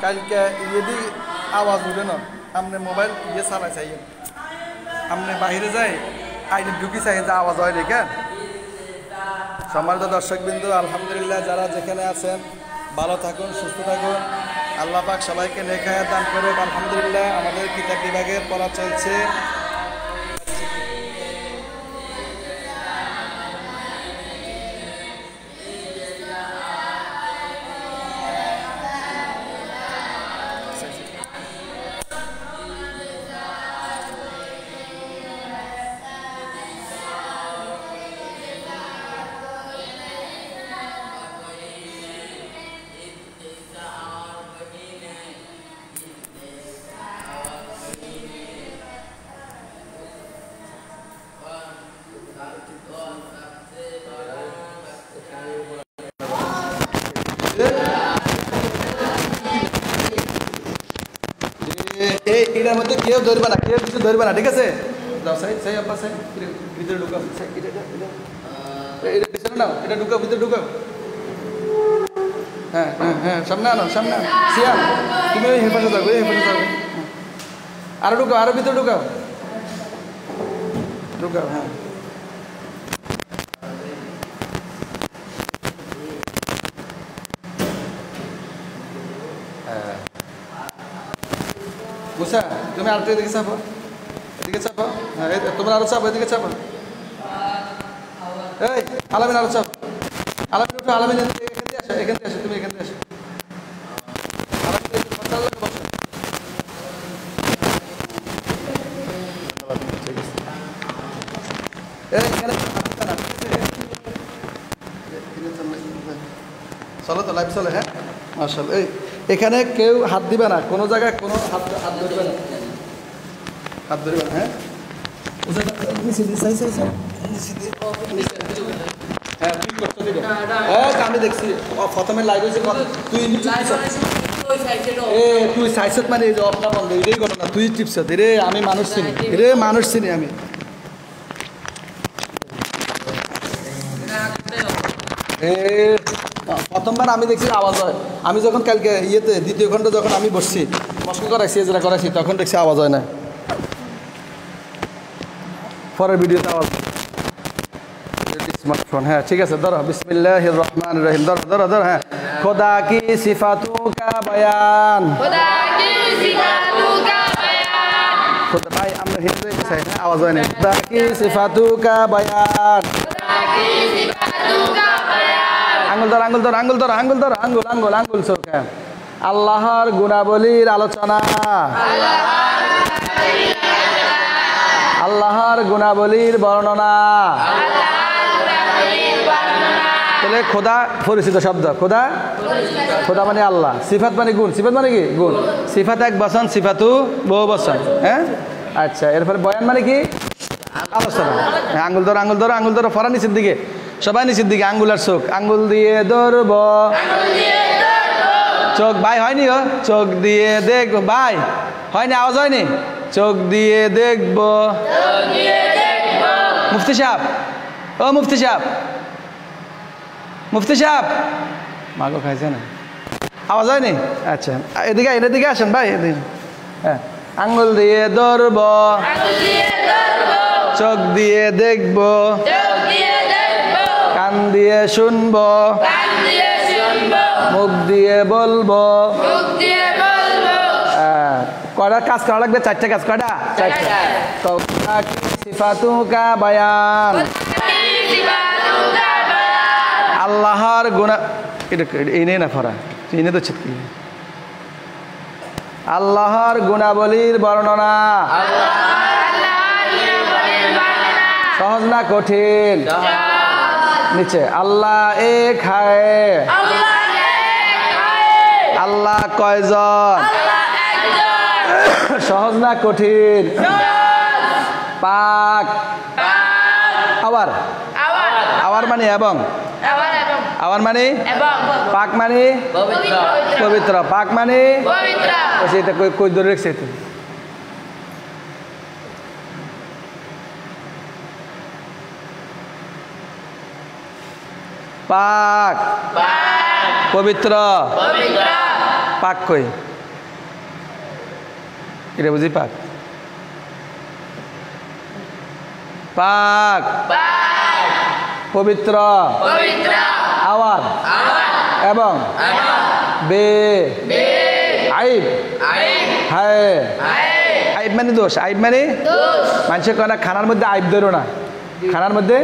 কালকে যদি আওয়াজ উঠে না আপনি মোবাইল চালাই চাই আপনি বাইরে যাই আইনে ঢুকি চাই যে আওয়াজ হয় দেখে সম্মানিত দর্শকবৃন্দু আলহামদুলিল্লাহ যারা যেখানে আছেন ভালো থাকুন সুস্থ থাকুন আল্লাহ পাক সবাইকে নেক হায়াত দান করুক আলহামদুলিল্লাহ আমাদের কিতাব বিভাগের পড়া চলছে এটার মধ্যে কেউ ধরবে না কেউ কিছু ধরবে না ঠিক আছে ভিতরে ঢুকাও এটা পিছনে নাও এটা ঢুকাও ভিতরে ঢুকাও হ্যাঁ হ্যাঁ হ্যাঁ সামনে আনো সামনে সিয়াম তুমি ওই হেফাজত থাকবে আরো ঢুকাও আরো ভিতরে ঢুকাও ঢুকাও হ্যাঁ মুসা তুমি আর এদিকে চাপো হ্যাঁ তোমরা আরো চাপো এদিকে চাপো এই আলামিন আরো চাপ আলামিন উঠো আলামিন এখান থেকে আসো তুমি এখান থেকে আসো চলো তো লাইভ চলে হ্যাঁ মাশাআল্লাহ এই এখানে কেউ হাত দিবে না কোনো জায়গায় কোনো হাত ধরবে না হ্যাঁ আমি দেখছি প্রথমে লাইভ হয়েছে তুই সাইসত মানে অপনা বন্ধ এটাই ঘটনা তুই টিপস রে আমি মানুষ চিনি আমি প্রথমবার আমি দেখছি আওয়াজ হয় আমি যখন কালকে ইয়েতে দ্বিতীয় খণ্ড যখন আমি বসছি মস্ক করাইছি এজরা করাইছি তখন দেখছি আওয়াজ হয় না পরের ভিডিওতে আওয়াজ স্মার্টফোন হ্যাঁ ঠিক আছে ধরো বিসমিল্লাহির রহমানির রহিম ধরো হ্যাঁ খোদা কি সিফাতু কা বয়ান খোদা ভাই আমরা হিন্দু চাই না আওয়াজ হয় না খোদা কি সিফাতু কা বয়ান আঙ্গুল চোখে আল্লাহর গুণাবলীর আলোচনা আল্লাহর গুণাবলীর বর্ণনা তাহলে খোদা পরিচিত শব্দ খোদা মানে আল্লাহ সিফাত মানে গুণ সিফাত মানে কি গুণ সিফাত এক বচন সিফাতু বহু বচন হ্যাঁ আচ্ছা এরপরে বয়ান মানে কি আলোচনা আঙ্গুল ধরো ফরা নিচের দিকে সবাই নিচের দিকে আঙ্গুলার চোখ আঙ্গুল দিয়ে ধরব চোখ ভাই হয়নি চোখ দিয়ে দেখবো ভাই হয়নি আওয়াজ হয়নি চোখ দিয়ে দেখব মুফতি সাহেব মাগো খাইছে না আওয়াজ হয়নি আচ্ছা এদিকে আসেন ভাই হ্যাঁ আঙ্গুল দিয়ে ধরব চোখ দিয়ে দেখব কান দিয়ে শুনবো মুখ দিয়ে বলবো কয়টা কাজ করা লাগবে চারটে কাজ কয়টা সিফাতু কা বয়ান আল্লাহর গুণা এটা এই না ফরা চিনে তো ছিটকি আল্লাহর গুণাবলীর বর্ণনা সহজ না কঠিন নিচে আল্লাহ এক হায় আল্লাহ কয়জন সহজ না কঠিন পাক আওয়ার মানে এবং আওয়ার মানে পাক মানে পবিত্র পাক মানে সেটা কই ধরে রেখেছে পাক পবিত্র পাক কই এটা বুঝি পাক পাক পবিত্র আওয়ার এবং বে আইব হায় আইব মানে দোষ আইব মানে মানুষের কয় খানার মধ্যে আইব ধরো না খানার মধ্যে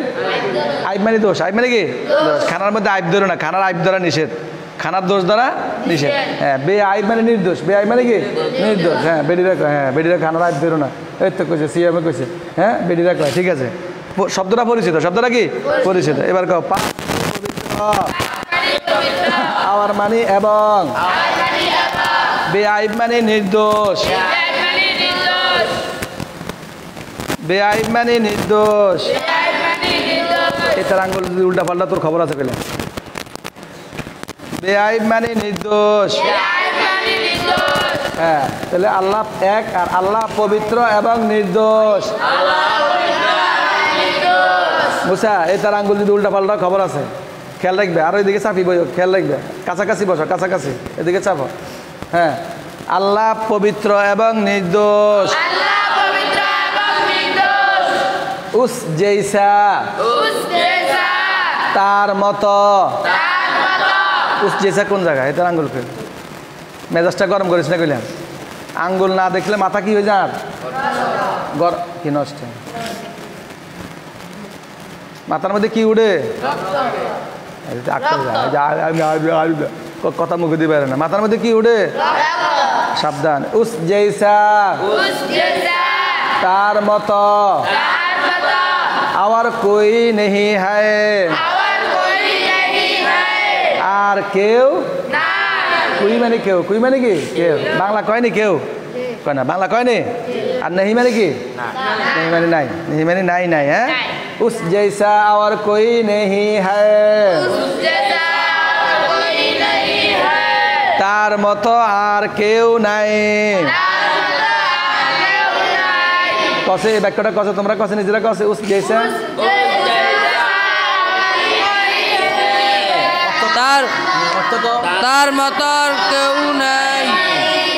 আইব মানে দোষ আইব মানে কি দোষ খানার মধ্যে আইব ধরো না খানার আইব ধরা নিষেধ খানার দোষ দ্বারা নিষেধ হ্যাঁ বে আইব মানে নির্দোষ বে আইব মানে কি নির্দোষ হ্যাঁ বেডিরা খানার আইব ধরো না এই তো কইছে সিএমে কইছে হ্যাঁ বেডিরা কয় ঠিক আছে শব্দটা পরিচিত শব্দটা কি পরিচিত এবার কও পাক আওয়ার মানে এবং বে আইব মানে নির্দোষ বে আইব মানে নির্দোষ এটার আঙ্গুল যদি উল্টা পাল্টা তোর খবর আছে পেলে বে আইব মানে নির্দোষ হ্যাঁ তাহলে আল্লাহ এক আর আল্লাহ পবিত্র এবং নির্দোষ বুঝা এটার আঙ্গুল যদি উল্টা পাল্টা খবর আছে খেয়াল রাখবে আর ওইদিকে চাপি বই খেয়াল রাখবে কাছাকাছি বসো কাছাকাছি এদিকে চাপো হ্যাঁ আল্লাহ পবিত্র এবং নির্দোষ উস জৈসা তার মতো উস জৈসা কোন জায়গায় এটার আঙ্গুল ফেল মেজাজটা গরম করিস না কইলাম আঙ্গুল না দেখলে মাথা কি হয়ে যায় কি নষ্ট মাথার মধ্যে কি উঠে কথা মুখে দিবে না মাথার মধ্যে কি উঠে সাবধান উস জৈসা তার মতো और कोई नहीं है আর কেউ কুই মানে কেউ কুই মানে কি কেউ বাংলা কয়নি কেউ কয় না বাংলা কয়নি আর नहीं মানে কি नहीं মানে নাই नहीं মানে নাই নাই হ্যাঁ उस जैसा और कोई नहीं है তার মতো আর কেউ নাই কসে এই বাক্যটা কসে তোমরা কসে নিজেরা কসে উস জৈসা তার মতো কেউ নাই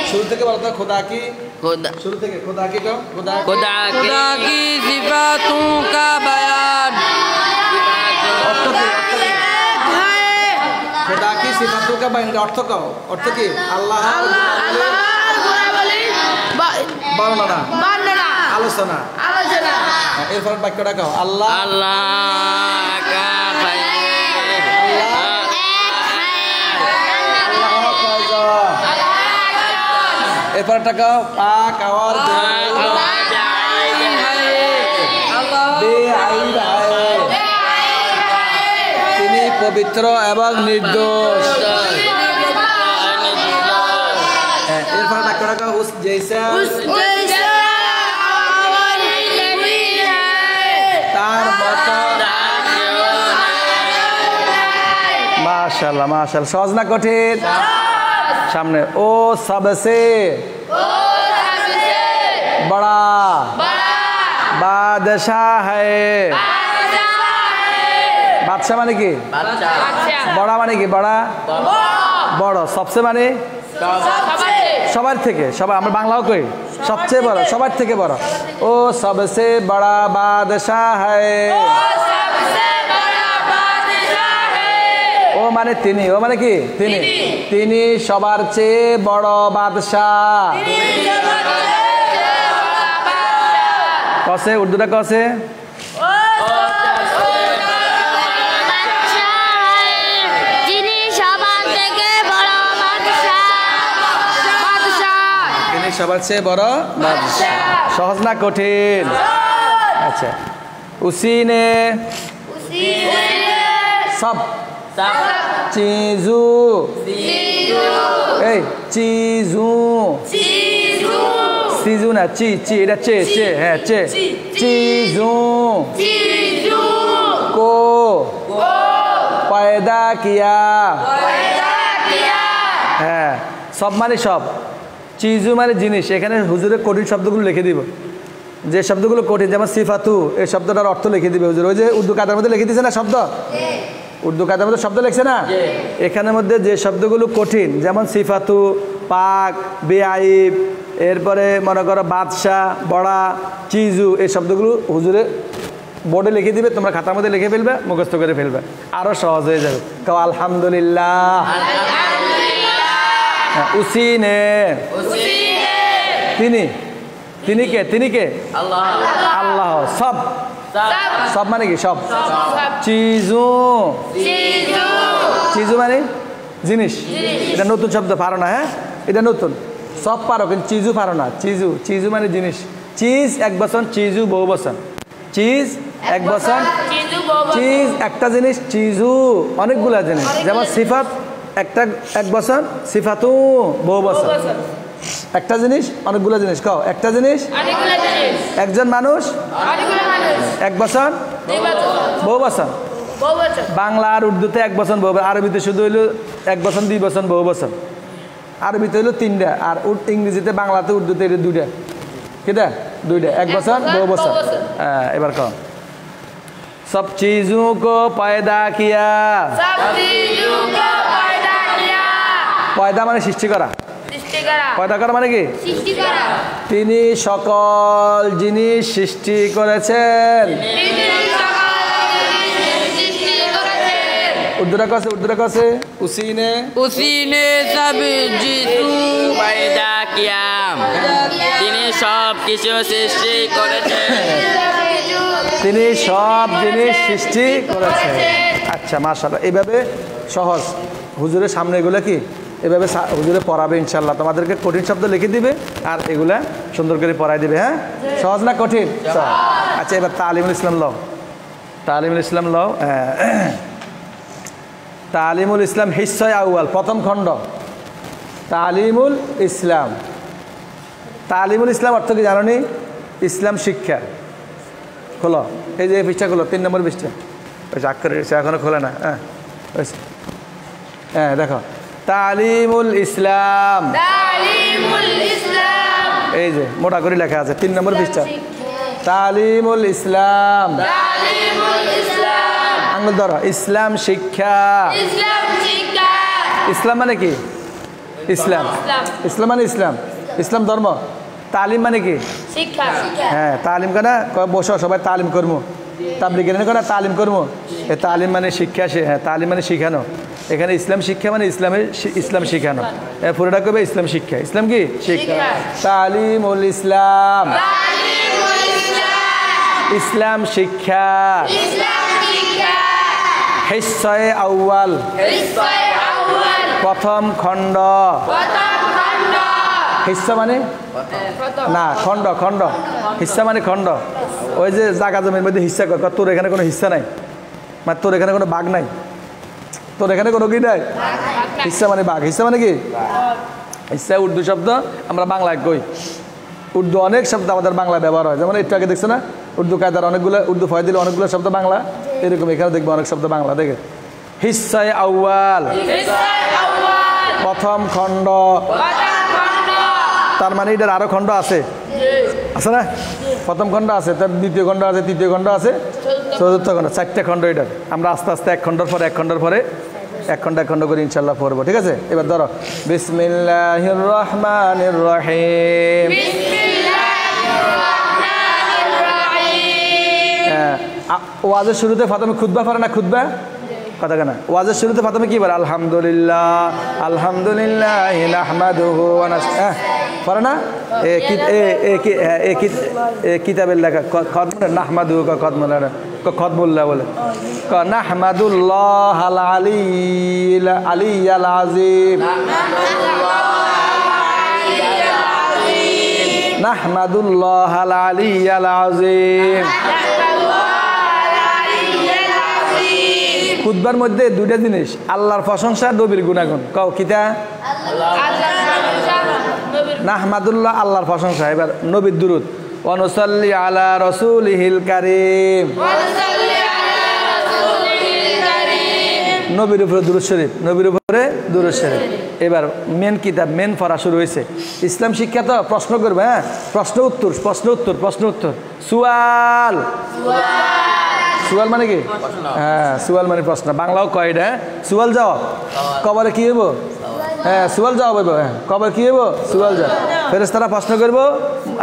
শুরু থেকে বলতো খোদা কি শুরু থেকে খোদা কি কও खुदा की सिफातों का बयान খোদা কি সিফাতোं का बयान অর্থ কও অর্থ কি আল্লাহ বর্ণনা আলোচনা এরপর বাক্যটা কও আল্লাহ अल्लाह का এরপরটা কও পাক আওয়ার তিনি পবিত্র এবং নির্দোষ এরপর বাক্যটা কও উস জৈসা তার মতো মাশাআল্লাহ মাশাআল্লাহ সহজ না কঠিন सामने ओ सबसे बड़ा बादशाह है बादशाह माने की बड़ा माने की बड़ा बड़ सबसे माने সবার থেকে সবাই আমরা বাংলাও কই সবচেয়ে বড় সবার থেকে বড় ও सबसे बड़ा बादशाह है ও মানে তিনি ও মানে কি তিনি তিনি সবার চেয়ে বড় বাদশাহ কসে উর্দুটা কসে তিনি সবার থেকে বড় বাদশাহ তিনি সবার চেয়ে বড় বাদশাহ সহজ না কঠিন আচ্ছা উসি নে সব चीजू चीजू चीजू ना ची ची এটা চে চে হ্যাঁ চে चीजू को पैदा किया হ্যাঁ সব মানে সব চিজু মানে জিনিস এখানে হুজুরের কঠিন শব্দগুলো লিখে দিব যে শব্দগুলো কঠিন যেমন সিফাতু এই শব্দটার অর্থ লিখে দিবে হুজুর ওই যে উর্দু কাতার মধ্যে লিখে দিয়েছে না শব্দ উর্দু কাতার মধ্যে শব্দ লিখছে না এখানের মধ্যে যে শব্দগুলো কঠিন যেমন সিফাতু পাক বেআইব এরপরে মনে করো বাদশাহ, বড়া, চিজু, এই শব্দগুলো হুজুরে বোর্ডে লিখে দিবে, তোমরা খাতার মধ্যে লিখে ফেলবে, মুখস্থ করে ফেলবে, আরও সহজ হয়ে যাবে। কাও আলহামদুলিল্লাহ। উসিনে, তিনি, তিনি কে? তিনি কে? আল্লাহ। সব, সব মানে কি? সব। চিজু, চিজু মানে জিনিস। এটা নতুন শব্দ, পারো না? হ্যাঁ, এটা নতুন। সব পারো কিন্তু চিজু পারো না। চিজু, চিজু মানে জিনিস। চিজ এক বচন, চিজু বহু বচন। চিজ এক বচন, চিজ একটা জিনিস, চিজু অনেকগুলা জিনিস। যেমন সিফাত একটা এক বচন, সিফাতু বহু বচন। একটা জিনিস অনেকগুলো জিনিস। কও একটা জিনিস, একজন মানুষ, এক বচন, বহু বচন। বাংলা আর উর্দুতে এক বচন বহু, আরবিতে শুধু হইল এক বচন, দুই বচন, বহু বচন। আরবিতে হইল তিনটা, আর ইংরেজিতে, বাংলাতে, উর্দুতে দুইটা। কিটা? দুইটা, এক বচন, বহু বচন। হ্যাঁ, এবার কও সব চিজু কো পয়দা কিয়া। পয়দা মানে সৃষ্টি করা। পয়দা করা মানে কি? তিনি সকল জিনিস সৃষ্টি করেছেন। উর্দুরা কাছে, উর্দুরা কাছে উসিনে, উসিনে সব জিতু পয়দা কিয়া। তিনি সব কিছু সৃষ্টি করেছেন। তিনি সব জিনিস সৃষ্টি করেছেন। আচ্ছা, মাশাআল্লাহ। এইভাবে সহজ হুজুরের সামনে এগুলো কি এভাবে হুজুরে পড়াবে ইনশাল্লাহ। তোমাদেরকে কঠিন শব্দ লিখে দিবে আর এগুলা সুন্দর করে পড়াই দিবে। হ্যাঁ, সহজ না কঠিন? আচ্ছা, এবার তালিমুল ইসলাম লও। তালিমুল ইসলাম লও। তালিমুল ইসলাম হিস্সায় আউয়াল, প্রথম খণ্ড। তালিমুল ইসলাম। তালিমুল ইসলাম অর্থ কি জানো নি? ইসলাম শিক্ষা। খোলো, এই যে পৃষ্ঠা খোলো, 3 নম্বর পৃষ্ঠা। ওই আক্ষরে এখনো খোলে না। হ্যাঁ, হ্যাঁ, দেখো তালিমুল ইসলাম। এই যে মোটা করে লেখা আছে 3 নম্বর পৃষ্ঠা। তালিমুল ইসলাম। আঙুল ধরো। ইসলাম শিক্ষা। ইসলাম মানে কি? ইসলাম। ইসলাম মানে ইসলাম, ইসলাম ধর্ম। তালিম মানে কি? হ্যাঁ, তালিম কেনা বসো সবাই তালিম করবো। তাবলিগের কেনা তালিম করবো। এ তালিম মানে শিক্ষা। হ্যাঁ, তালিম মানে শিখানো। এখানে ইসলাম শিক্ষা মানে ইসলাম শিখানো। পুরোটা করবে ইসলাম শিক্ষা। ইসলাম কি? শিক্ষা। তালিমুল ইসলাম। ইসলাম শিক্ষা। হিস্সায়ে আউয়াল, প্রথম খণ্ড। হিস্সা মানে না, খণ্ড। খণ্ড, হিস্সা মানে খণ্ড। ওই যে জায়গা জমির মধ্যে হিস্সা কর, তোর এখানে কোনো হিস্সা নাই, মানে তোর এখানে কোনো বাঘ নাই, তোর এখানে কোনো কি নাই। হিস্সা মানে বাঘ। হিস্সা মানে কি? হিস্সা উর্দু শব্দ, আমরা বাংলায় কই। উর্দু অনেক শব্দ আমাদের বাংলা ব্যবহার হয়। যেমন একটু আগে দেখছো না, উর্দু কায়দার অনেকগুলো, উর্দু ফয় দিলে অনেকগুলো শব্দ বাংলা। এরকম এখানে দেখবো অনেক শব্দ বাংলা। দেখে হিস্সায়ে আউয়াল, প্রথম খণ্ড। তার মানে এটার আরো খণ্ড আছে, আছে না? প্রথম খণ্ড আছে, তার দ্বিতীয় খণ্ড আছে, তৃতীয় খণ্ড আছে, চতুর্থ খণ্ড, 4টে খণ্ড এটার। আমরা আস্তে আস্তে এক খণ্ডের পরে এক খণ্ডের পরে এক খণ্ড করে ইনশাল্লাহ পড়বো। ঠিক আছে? এবার ধরো বিসমিল্লাহির রহমানির রহিম। ওয়াজের শুরুতে প্রথমে খুতবা পড়ে না? খুতবা কথা কেনা? ওয়াজের শুরুতে প্রথমে কি বলে? আলহামদুলিল্লাহ, আলহামদুলিল্লাহ নাহমাদুহু ওয়া নাস্তাইন। পড়ে না? কিতাবের লেখা খতম নাহমাদুহু খতমুল্লাহ বলে নাহমাদুল্লাহ আল আলিয়্যিল আযীম। নাহমাদুল্লাহ আল আলিয়্যিল আযীম। খুতবার মধ্যে দুইটা জিনিস, আল্লাহর প্রশংসা, নবীর গুণাগুণ। কও কিতা? নাহমাদুল্লাহ আল্লাহর প্রশংসা। এবার নবীর দুরূদ। ওয়া নুসাল্লি আলা রাসূলিহিল কারীম। নবীর উপরে দুরূদ শরীফ, নবীর উপরে দুরূদ শরীফ। এবার মেন কিতাব, মেন পড়া শুরু হয়েছে। ইসলাম শিক্ষা তো প্রশ্ন করবে। হ্যাঁ, প্রশ্ন উত্তর, প্রশ্ন উত্তর, প্রশ্ন উত্তর। সুয়াল, সুয়াল মানে কি? হ্যাঁ, সুয়াল মানে প্রশ্ন। বাংলাও কয়টা? সুয়াল জবাব। কবরে কি হইব? হ্যাঁ, সুয়াল জবাব হইব। হ্যাঁ, কবর কি হইব? সুয়াল জবাব। ফেরেশতারা প্রশ্ন করব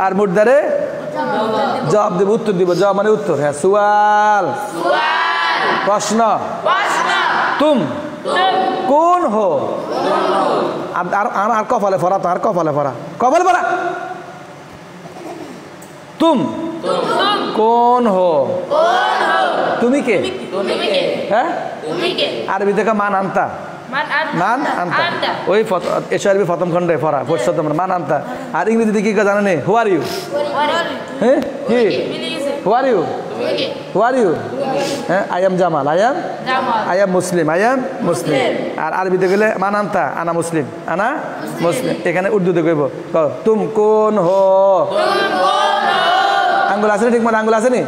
আর মুর্দারে জবাব দেব, উত্তর দিব। জবাব মানে উত্তর। হ্যাঁ, সুয়াল প্রশ্ন। তুম কোন হো, আর কপালে ফরা, তো আর কপালে ফরা, কপালে ফরা। তুম কোন হো, তুমি কে? হ্যাঁ, আরবি থেকে মান আনতা, মান আনতা, ওই এসে আরবি প্রথম খন্ডে ফরা পড়ছো তোমরা, মান আনতা। আর ইংরেজিতে কি জানো নে? Who are you. হ্যাঁ, কি who are you? Who are you? হ্যাঁ, I am Jamal, I am Muslim, I am Muslim. আর আরবিতে গেলে মান আনতা, আনা মুসলিম, আনা মুসলিম। এখানে উর্দুতে কইব তুম কোন হো। আঙ্গুল আছে ঠিক মতো, আঙ্গুল আছে নি?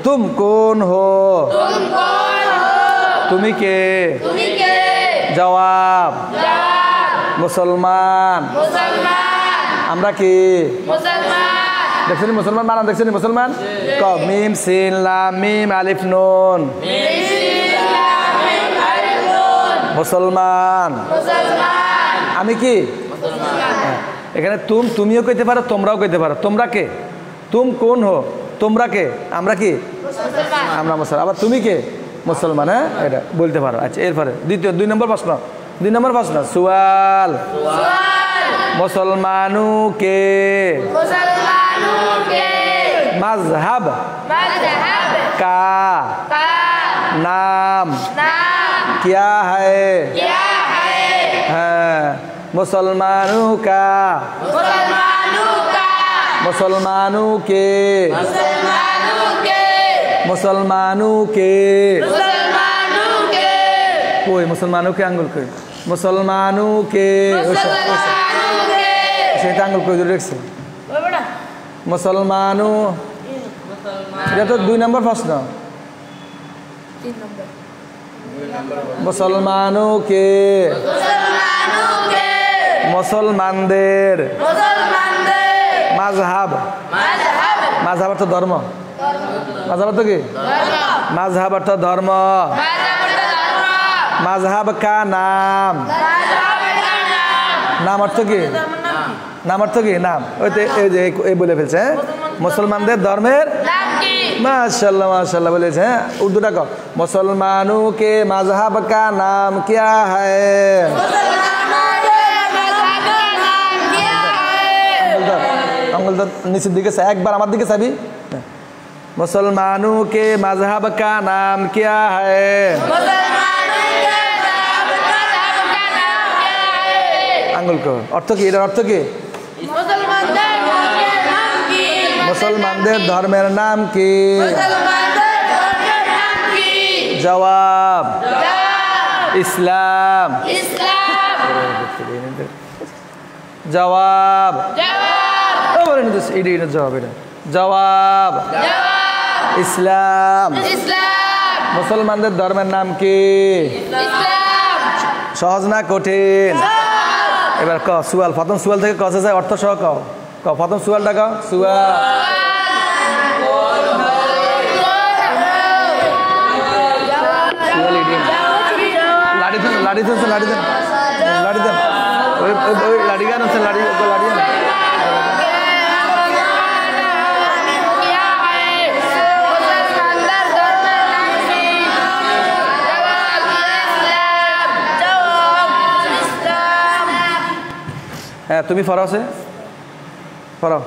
তুম কোন হো, তুমি কে? জবাব মুসলমান। আমরা কি? দেখছেন মুসলমান, মানান দেখছেন মুসলমান? ক মিম সিন লাম মিম আলিফ নুন, মুসলমান। আমি কি? এখানে তুমিও কইতে পারো, তোমরাও কইতে পারো। তোমরা কে? তুম কোন হো, তোমরা কে? আমরা কি? আমরা মুসলমান। আবার তুমি কে? মুসলমান। হ্যাঁ, এটা বলতে পারো। আচ্ছা, এরপরে দ্বিতীয় 2 নম্বর প্রশ্ন। 2 নম্বর প্রশ্ন সুয়াল, মুসলমানু কে? मजहब का नाम क्या है? मुसलमानों का, मुसलमानों के, मुसलमानों के, कोई मुसलमानों के आंगुल कोई मुसलमानों के आंगुल कोई देखছে मुसलमानों। এটা তো 2 নম্বর প্রশ্ন। মুসলমানों के, মুসলমানদের, মাযহাব, মাযহাব অর্থ ধর্ম, মাযহাব অর্থ কি? মাযহাব অর্থ ধর্ম। মাযহাব কা নাম, নাম অর্থ কি? নাম অর্থ কি? নাম। ওই যে এই বলে ফেলছে, হ্যাঁ, মুসলমানদের ধর্মের মাশাআল্লাহ মাশাআল্লাহ বলেছে। হ্যাঁ, উর্দুটা কও। মুসলমানों के मजहब का नाम क्या है? আঙ্গুল তো নিচের দিকে চাই, একবার আমার দিকে চাবি। मुसलमानों के मजहब का नाम क्या है? আঙ্গুল কো অর্থ কি? এটার অর্থ কি? মুসলমানদের ধর্মের নাম কি? জবাব ইসলাম। জবাব জবাব এটা জবাব ইসলাম। মুসলমানদের ধর্মের নাম কি? সহজ না কঠিন? এবার ক সুয়াল, প্রথম সুয়াল থেকে কসে যায় অর্থ সহ কও। ক প্রথম সুয়ালটা কও। সুয়াল লাড়ি দেন, লাড়ি দেন, লাড়ি দেন, লাড়ি দেন, ওই লাড়ি গান আছে, লাড়ি লাড়ি গান। হ্যাঁ, তুমি ফরাও সে ফরাও।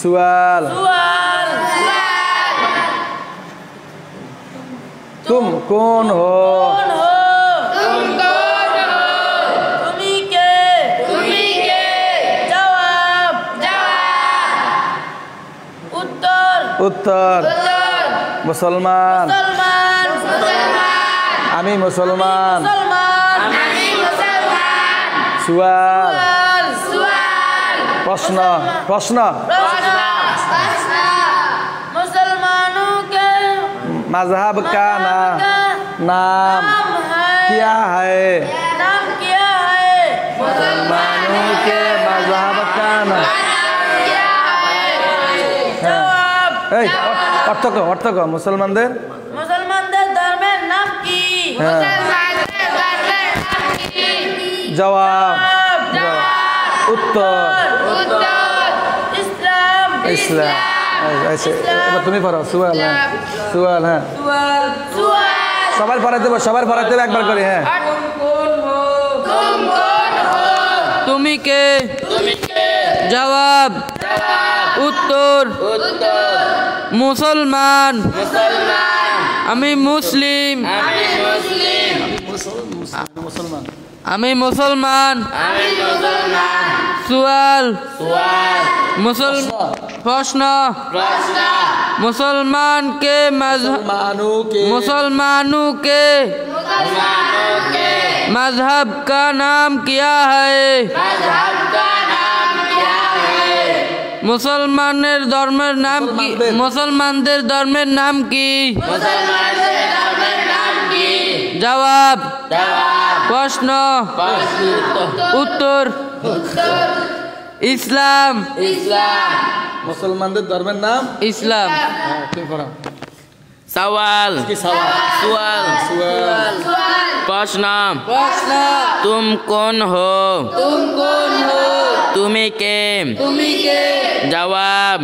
সুয়াল तुम कौन हो? उत्तर मुसलमान, आमी मुसलमान। सुवाल प्रश्न, प्रश्न मुसलमानों के मजहब का नाम क्या है? नाम क्या है? मुसलमानों के मजहब का नाम অর্থ কো, অর্থ কো। মুসলমানদের ধর্মের নাম কি? জবাব উত্তর ইসলাম ইসলাম আচ্ছা এবার তুমি পড়ো সুয়াল হ্যাঁ সুয়াল হ্যাঁ সবার পড়াতে হবে একবার করে হ্যাঁ তুমি কে জবাব উত্তর মুসলমান আমি মুসলিম মুসলমান আমি মুসলমান সুয়াল প্রশ্ন মুসলমানকে मुसलमानों के मजहब का नाम क्या है মুসলমানদের ধর্মের নাম কি মুসলমানদের ধর্মের নাম কি জবাব প্রশ্ন উত্তর ইসলাম মুসলমানদের ধর্মের নাম ইসলাম হ্যাঁ তুমি পড়ো सवाल কি সওয়াল सुअल प्रश्न तुम कौन हो तुम्हें के जवाब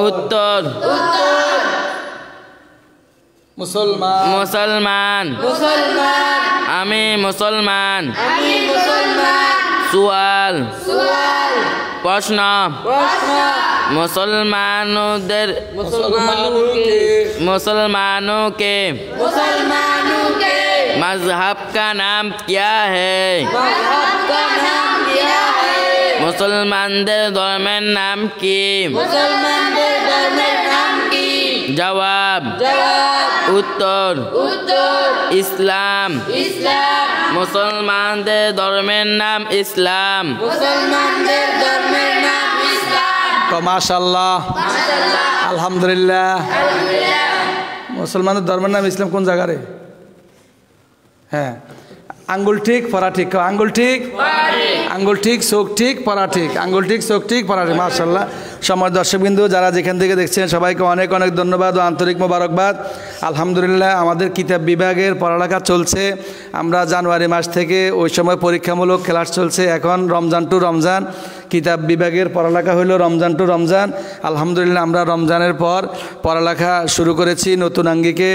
उत्तर মুসলমান मुसलमान আমি मुसलमान सुअल प्रश्न मुसलमानों के मजहब का नाम क्या है मुसलमानদের ধর্মের নাম কি जवाब उत्तर इस्लाम मुसलमानদের ধর্মের নাম ইসলাম তো মাশাআল্লাহ আলহামদুলিল্লাহ মুসলমানদের ধর্মের নাম ইসলাম কোন জায়গারে হ্যাঁ আঙ্গুল ঠিক পড়া ঠিক আঙ্গুল ঠিক চোখ ঠিক পড়া ঠিক আঙ্গুল ঠিক চোখ ঠিক পড়া ঠিক মাশাআল্লাহ সম্মানিত দর্শকবৃন্দু যারা যেখান থেকে দেখছেন সবাইকে অনেক অনেক ধন্যবাদ ও আন্তরিক মোবারকবাদ আলহামদুলিল্লাহ আমাদের কিতাব বিভাগের পড়ালেখা চলছে আমরা জানুয়ারি মাস থেকে ওই সময় পরীক্ষামূলক ক্লাস চলছে এখন রমজান টু রমজান কিতাব বিভাগের পড়ালেখা হলো রমজান টু রমজান আলহামদুলিল্লাহ আমরা রমজানের পর পড়ালেখা শুরু করেছি নতুন আঙ্গিকে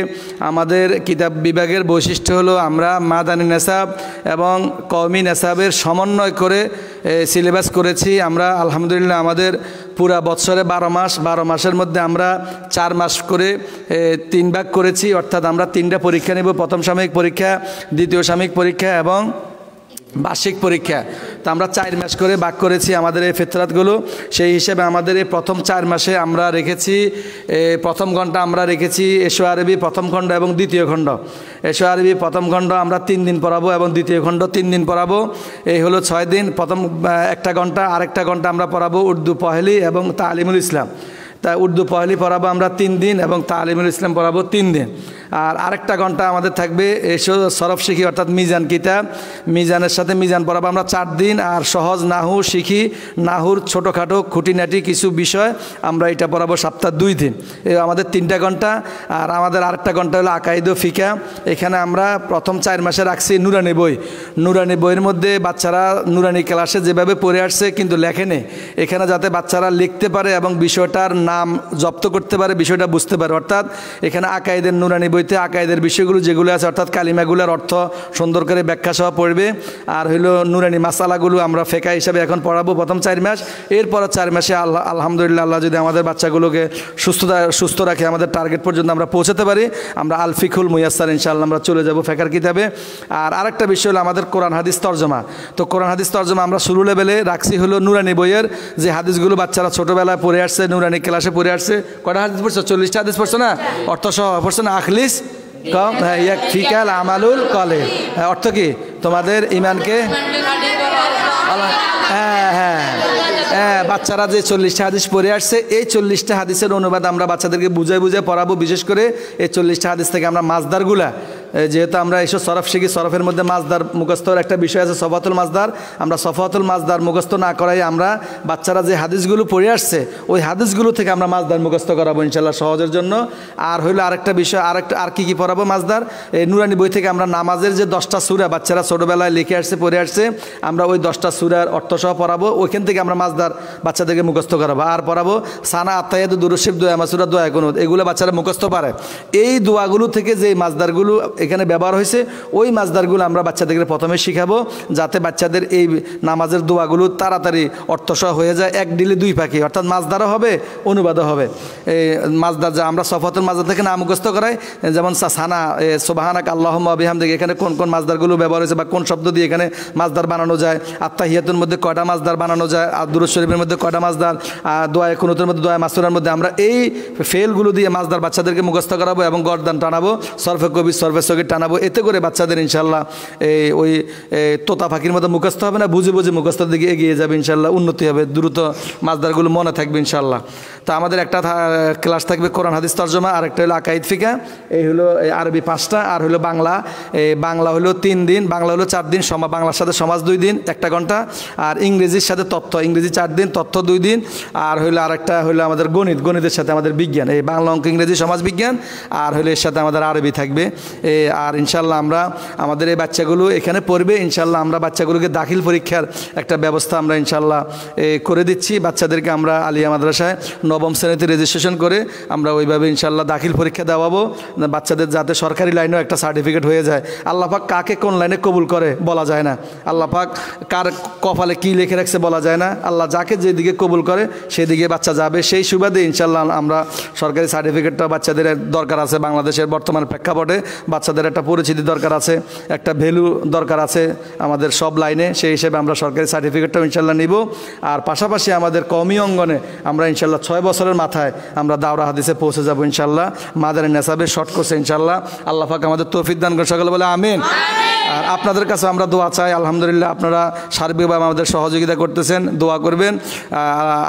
আমাদের কিতাব বিভাগের বৈশিষ্ট্য হলো আমরা মাদানী নেসাব এবং কওমি নেসাবের সমন্বয় করে সিলেবাস করেছি আমরা আলহামদুলিল্লাহ আমাদের পুরা বৎসরে 12 মাসের মধ্যে আমরা 4 মাস করে 3 ভাগ করেছি অর্থাৎ আমরা 3টা পরীক্ষা নেব প্রথম সাময়িক পরীক্ষা দ্বিতীয় সাময়িক পরীক্ষা এবং বার্ষিক পরীক্ষা তো আমরা 4 মাস করে ভাগ করেছি আমাদের এই ফিতরাতগুলো সেই হিসেবে আমাদের এই প্রথম 4 মাসে আমরা রেখেছি প্রথম ঘন্টা আমরা রেখেছি এশো আরবি প্রথম খণ্ড এবং দ্বিতীয় খণ্ড এশো আরবি প্রথম খণ্ড আমরা 3 দিন পড়াবো এবং দ্বিতীয় খণ্ড 3 দিন পড়াবো এই হলো 6 দিন প্রথম একটা ঘন্টা আরেকটা ঘন্টা আমরা পড়াবো উর্দু পহেলি এবং তালিমুল ইসলাম তা উর্দু পহেলি পড়াবো আমরা 3 দিন এবং তালিমুল ইসলাম পড়াবো 3 দিন আর আরেকটা ঘন্টা আমাদের থাকবে এসো সরফ শিখি অর্থাৎ মিজান কিতাব মিজানের সাথে মিজান পড়াবো আমরা 4 দিন আর সহজ নাহু শিখি নাহুর ছোটোখাটো খুঁটিনাটি কিছু বিষয় আমরা এটা পড়াবো সপ্তাহ 2 দিন এই আমাদের 3টা ঘন্টা আর আমাদের আরেকটা ঘন্টা হলো আকাইদ ও ফিকা এখানে আমরা প্রথম 4 মাসে রাখছি নুরানি বইয়ের মধ্যে বাচ্চারা নুরানি ক্লাসে যেভাবে পড়ে আসছে কিন্তু লেখেনি এখানে যাতে বাচ্চারা লিখতে পারে এবং বিষয়টার নাম জব্দ করতে পারে বিষয়টা বুঝতে পারে অর্থাৎ এখানে আকাইদের নুরানি বইতে আকাইদের বিষয়গুলো যেগুলো আছে অর্থাৎ কালিমাগুলোর অর্থ সুন্দর করে ব্যাখ্যা সহ পড়বে আর হইলো নুরানি মাসালাগুলো আমরা ফেকা হিসাবে এখন পড়াবো প্রথম 4 মাস এরপর 4 মাসে আলহামদুলিল্লাহ আল্লাহ যদি আমাদের বাচ্চাগুলোকে সুস্থ রাখে আমাদের টার্গেট পর্যন্ত আমরা পৌঁছাতে পারি আমরা আল ফিকুল মুয়াসসার ইনশাআল্লাহ আমরা চলে যাব ফেকার কিতাবে আর আরেকটা বিষয় হলো আমাদের কোরআন হাদিস তরজমা তো কোরআন হাদিস তরজমা আমরা শুরু লেভেলে রাখছি হলো নুরানি বইয়ের যে হাদিসগুলো বাচ্চারা ছোটোবেলায় পড়ে আসছে নুরানি ক্লাসে পড়ে আসছে কটা হাদিস পড়ছো 40টা হাদিস পড়ছো না অর্থ সহ পড়ছো না আখলিস কম ফিকাল আমালুল কলে অর্থ কি তোমাদের ইমানকে হ্যাঁ বাচ্চারা যে 40টা হাদিস পড়ে আসছে এই 40টা হাদিসের অনুবাদ আমরা বাচ্চাদেরকে বুঝাই পড়াবো বিশেষ করে এই 40টা হাদিস থেকে আমরা মাসদারগুলা যেহেতু আমরা এইসব সরফ শিখি, সরফের মধ্যে মাজদার মুখস্থর একটা বিষয় আছে, সফাতুল মাজদার। আমরা সফাতুল মাজদার মুখস্থ না করাই আমরা বাচ্চারা যে হাদিসগুলো পড়ে আসছে ওই হাদিসগুলো থেকে আমরা মাজদার মুখস্থ করাবো ইনশাল্লাহ সহজের জন্য। আর হইলো আরেকটা বিষয়, আর কি পড়াবো মাজদার, এই নুরানি বই থেকে আমরা নামাজের যে 10টা সূরা বাচ্চারা ছোটোবেলায় লিখে আসছে পড়ে আসছে, আমরা ওই 10টা সূরার অর্থসহ পড়াবো। ওইখান থেকে আমরা মাজদার বাচ্চাদেরকে মুখস্থ করাবো। আর পড়াবো সানা আত্মায়াত দুরূদ শরীফ, দোয়া মাসুরা, দোয়া কুনুত, এগুলো বাচ্চারা মুখস্থ পারে। এই দোয়াগুলো থেকে যে মাজদারগুলো এখানে ব্যবহার হয়েছে ওই মাজদারগুলো আমরা বাচ্চাদেরকে প্রথমে শিখাবো, যাতে বাচ্চাদের এই নামাজের দোয়াগুলো তাড়াতাড়ি অর্থসহ হয়ে যায়। এক ডিলে দুই পাখি, অর্থাৎ মাজদারও হবে অনুবাদও হবে। এই মাজদার যা আমরা সফাতুল মাজদার থেকে না মুখস্থ করাই, যেমন সানা সুবহানাক আল্লাহুম্মা ওয়া বিহামদিকা, এখানে কোন কোন মাজদারগুলো ব্যবহার হয়েছে বা কোন শব্দ দিয়ে এখানে মাজদার বানানো যায়, আত্তাহিয়াতুর মধ্যে কয়টা মাজদার বানানো যায়, আর দুরূদ শরীফের মধ্যে কয়টা মাজদার, দোয়া কুনুতের মধ্যে, দোয়া মাসুরার মধ্যে, আমরা এই ফেলগুলো দিয়ে মাজদার বাচ্চাদেরকে মুখস্থ করাবো এবং গর্দান টানাবো, সরফে কবির সরফে সগীর টানাবো। এতে করে বাচ্চাদের ইনশাল্লাহ ওই তোতা পাখির মতো মুখস্থ হবে না, বুঝে বুঝে মুখস্থের দিকে এগিয়ে যাবে ইনশাল্লাহ, উন্নতি হবে, দ্রুত মাজদারগুলো মনে থাকবে ইনশাল্লাহ। তো আমাদের একটা ক্লাস থাকবে কোরআন হাদিস তরজমা, আর একটা হলো আকাইদ ফিকা, এই হলো আরবি 5টা, আর হলো বাংলা। বাংলা হলো 3 দিন, বাংলা হলো 4 দিন, বাংলার সাথে সমাজ 2 দিন 1 ঘন্টা, আর ইংরেজির সাথে তথ্য, ইংরেজি 4 দিন, তথ্য 2 দিন, আর হলো আরেকটা হলো আমাদের গণিত, গণিতের সাথে আমাদের বিজ্ঞান, এই বাংলা, অঙ্ক, ইংরেজি, সমাজ বিজ্ঞান, আর হলো এর সাথে আমাদের আরবি থাকবে। আর ইনশাল্লাহ আমরা আমাদের এই বাচ্চাগুলো এখানে পড়বে ইনশাল্লাহ। আমরা বাচ্চাগুলোকে দাখিল পরীক্ষার একটা ব্যবস্থা আমরা ইনশাল্লাহ করে দিচ্ছি। বাচ্চাদেরকে আমরা আলিয়া মাদ্রাসায় 9ম শ্রেণীতে রেজিস্ট্রেশন করে আমরা ওইভাবে ইনশাল্লাহ দাখিল পরীক্ষা দেওয়াবো, বাচ্চাদের যাতে সরকারি লাইনেও একটা সার্টিফিকেট হয়ে যায়। আল্লাহ পাক কাকে কোন লাইনে কবুল করে বলা যায় না, আল্লাহ পাক কার কপালে কী লিখে রাখছে বলা যায় না। আল্লাহ যাকে যেদিকে কবুল করে সেদিকে বাচ্চা যাবে। সেই সুবাদে ইনশাল্লাহ আমরা সরকারি সার্টিফিকেটটা বাচ্চাদের দরকার আছে। বাংলাদেশের বর্তমান প্রেক্ষাপটে বাচ্চাদের একটা পরিচিতি দরকার আছে, একটা ভ্যালু দরকার আছে আমাদের সব লাইনে। সেই হিসেবে আমরা সরকারি সার্টিফিকেটটাও ইনশাল্লাহ নিব। আর পাশাপাশি আমাদের কওমি অঙ্গনে আমরা ইনশাল্লাহ 6 বছরের মাথায় আমরা দাওরা হাদিসে পৌঁছে যাব ইনশাল্লাহ, মাদানী নেসাবে শর্ট কোর্সে ইনশাল্লাহ। আল্লাহ পাক আমাদের তৌফিক দান করে, সকলে বলে আমিন। আর আপনাদের কাছে আমরা দোয়া চাই, আলহামদুলিল্লাহ আপনারা সার্বিকভাবে আমাদের সহযোগিতা করতেছেন, দোয়া করবেন।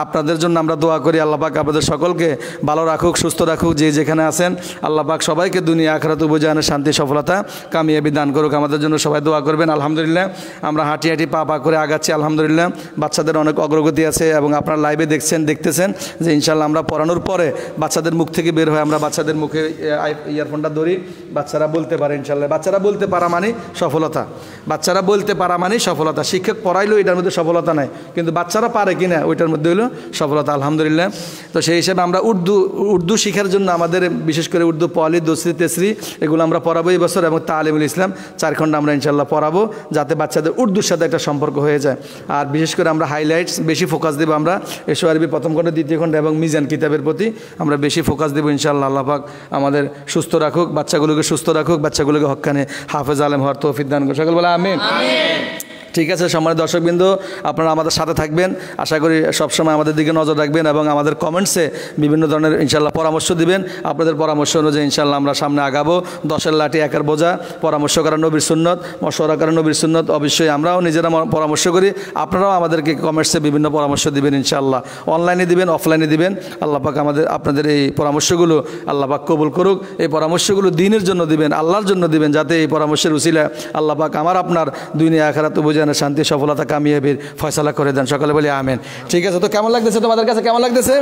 আপনাদের জন্য আমরা দোয়া করি, আল্লাহ পাক আপনাদের সকলকে ভালো রাখুক, সুস্থ রাখুক, যে যেখানে আছেন। আল্লাহ পাক সবাইকে দুনিয়া আখিরাত উভয় জাহানের শান্তি, সফলতা, কামিয়াবি দান করুক। আমাদের জন্য সবাই দোয়া করবেন। আলহামদুলিল্লাহ আমরা হাঁটি হাঁটি পা পা করে আগাচ্ছি আলহামদুলিল্লাহ। বাচ্চাদের অনেক অগ্রগতি আছে এবং আপনারা লাইভে দেখতেছেন যে ইনশাল্লাহ আমরা পড়ানোর পরে বাচ্চাদের মুখ থেকে বের হয়, আমরা বাচ্চাদের মুখে ইয়ারফোনটা ধরি, বাচ্চারা বলতে পারে ইনশাল্লাহ। বাচ্চারা বলতে পারা মানে সফলতা, বাচ্চারা বলতে পারা মানে সফলতা। শিক্ষক পড়াইলো এটার মধ্যে সফলতা নাই, কিন্তু বাচ্চারা পারে কিনা ওইটার মধ্যে হলো সফলতা আলহামদুলিল্লাহ। তো সেই হিসেবে আমরা উর্দু শেখার জন্য আমাদের বিশেষ করে উর্দু পলি, দোসরি, তেসরি এগুলো আমরা পড়াবো এই বছর, এবং তালিমুল ইসলাম 4 খণ্ড আমরা ইনশাল্লাহ পড়াবো, যাতে বাচ্চাদের উর্দুর সাথে একটা সম্পর্ক হয়ে যায়। আর বিশেষ করে আমরা হাইলাইটস বেশি ফোকাস দেবো, আমরা এসো আরবি 1ম খণ্ড, 2য় খণ্ড এবং মিজান কিতাবের প্রতি আমরা বেশি ফোকাস দেবো ইনশাআল্লাহ। আল্লাহ পাক আমাদের সুস্থ রাখুক, বাচ্চাগুলোকে সুস্থ রাখুক, বাচ্চাগুলোকে হক্কানে হাফেজ আলেম হওয়ার তৌফিক দান করুন, সকল বলে আমিন। ঠিক আছে সম্মানিত দর্শকবৃন্দ, আপনারা আমাদের সাথে থাকবেন, আশা করি সবসময় আমাদের দিকে নজর রাখবেন এবং আমাদের কমেন্টসে বিভিন্ন ধরনের ইনশাল্লাহ পরামর্শ দিবেন। আপনাদের পরামর্শ অনুযায়ী ইনশাল্লাহ আমরা সামনে আগাবো। 10-এর লাঠি 1-এর বোঝা, পরামর্শ করা নবীর সুন্নত, মশওয়ারা করা নবীর সুন্নত। অবশ্যই আমরাও নিজেরা পরামর্শ করি, আপনারাও আমাদেরকে কমেন্টসে বিভিন্ন পরামর্শ দিবেন ইনশাল্লাহ, অনলাইনে দিবেন, অফলাইনে দিবেন। আল্লাহ পাক আপনাদের এই পরামর্শগুলো আল্লাহ পাক কবুল করুক। এই পরামর্শগুলো দ্বীনের জন্য দিবেন, আল্লাহর জন্য দিবেন, যাতে এই পরামর্শের উসিলা আল্লাহ পাক আমার আপনার দুনিয়া আখিরাত উভয় শান্তি, সফলতা, কামিয়াবির ফয়সালা করে দেন, সকালে বলি আমিন। ঠিক আছে, তো কেমন লাগতেছে তোমাদের কাছে, কেমন লাগতেছে?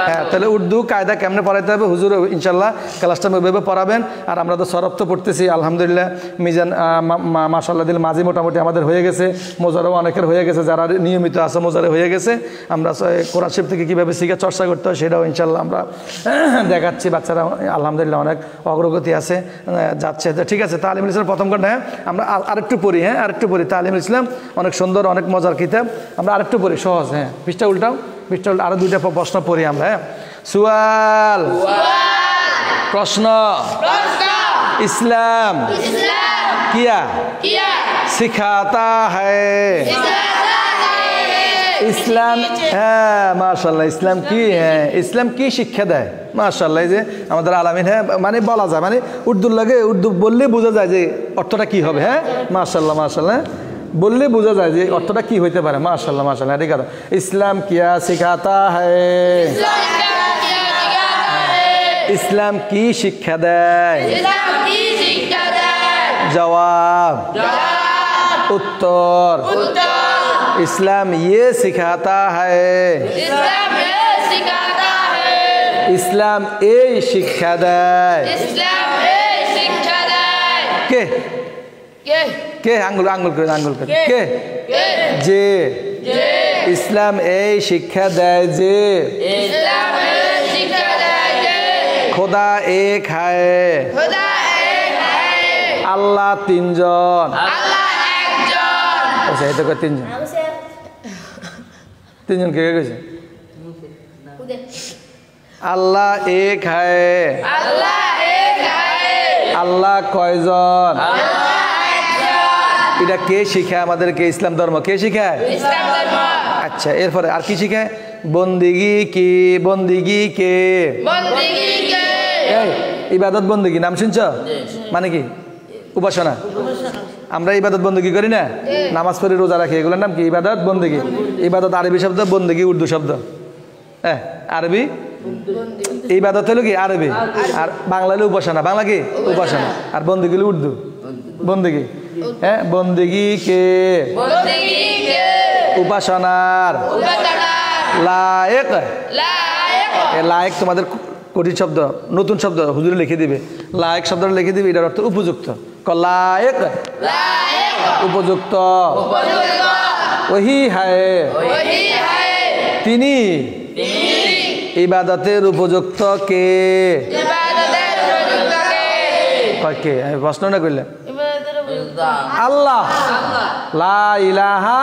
হ্যাঁ, তাহলে উর্দু কায়দা কেমনে পড়াইতে হবে হুজুর ইনশাল্লাহ ক্লাসটা ওইভাবে পড়াবেন। আর আমরা তো সরফ তো পড়তেছি আলহামদুলিল্লাহ, মিজান মাশাআল্লাহ দিল মাঝি মোটামুটি আমাদের হয়ে গেছে, মোজারও অনেকের হয়ে গেছে, যারা নিয়মিত আছে মোজারে হয়ে গেছে। আমরা কোরআন শরীফ থেকে কীভাবে শিখে চর্চা করতে হয় সেটাও ইনশাল্লাহ আমরা দেখাচ্ছি। বাচ্চারা আলহামদুলিল্লাহ অনেক অগ্রগতি আছে, যাচ্ছে। ঠিক আছে, তালিমুল ইসলাম 1ম খণ্ড, হ্যাঁ আমরা আরেকটু পড়ি, হ্যাঁ আরেকটু পড়ি। তালিমুল ইসলাম অনেক সুন্দর, অনেক মজার কিতাব, আমরা আরেকটু পড়ি, সহজ। হ্যাঁ, পৃষ্ঠা উল্টাও, পৃষ্ঠা উল্টা, আরো 2টা প্রশ্ন পড়ি আমরা। হ্যাঁ, সুয়াল, প্রশ্ন, ইসলাম কিয়া সিখাতা হ্যায়, ইসলাম, হ্যাঁ মাশাআল্লাহ, ইসলাম কি, হ্যাঁ ইসলাম কি শিক্ষা দেয়, মাশাআল্লাহ। এই যে আমাদের আলামিন, হ্যাঁ মানে বলা যায়, মানে উর্দুর লাগে, উর্দু বললে বোঝা যায় যে অর্থটা কি হবে। হ্যাঁ মাশাআল্লাহ, মাশাআল্লাহ বললে বোঝা যায় যে অর্থটা কি হইতে পারে। মাশাআল্লাহ, মাশাআল্লাহ, ঠিক আছে। ইসলাম কিয়া সিখাতা হ্যায়, ইসলাম কি শিক্ষা দেয়, जवाब उत्तर इस्लाम ये सिखाता है इस्लाम ए शिक्षा देय के आंगुल कर के जे इस्लाम ए शिक्षा देय जे खुदा एक है अल्लाह तीन जन अच्छा এটা কয় তিনজন কে কইছে আল্লাহ এক है আল্লাহ কয়জন এটা কে শিখায় আমাদেরকে ইসলাম ধর্ম কে শিখায় আচ্ছা এরপরে আর কি শিখায় বন্দেগী কে এই ইবাদত বন্দেগী নাম শুনছো মানে কি উপাসনা আমরা ইবাদত বন্দেগী করি না নামাজ পড়ি রোজা রাখি এগুলোর নাম কি ইবাদত বন্দেগী ইবাদত আরবি শব্দ বন্দেগী উর্দু শব্দ হ্যাঁ আরবি ইবাদত হলো কি আরবি আর বাংলা হলো উপাসনা বাংলা কি উপাসনা আর বন্দেগী হলো উর্দু বন্দেগী হ্যাঁ বন্দেগী কে উপাসনার লায়েক লায়েক তোমাদের কঠিন শব্দ নতুন শব্দ হুজুরে লিখে দিবে লায়েক শব্দটা লিখে দিবে এটার অর্থ উপযুক্ত লায়েক উপযুক্ত ওহি হায় তিনি ইবাদতের উপযুক্ত কে কে আমি প্রশ্ন না করলাম আল্লাহ লা ইলাহা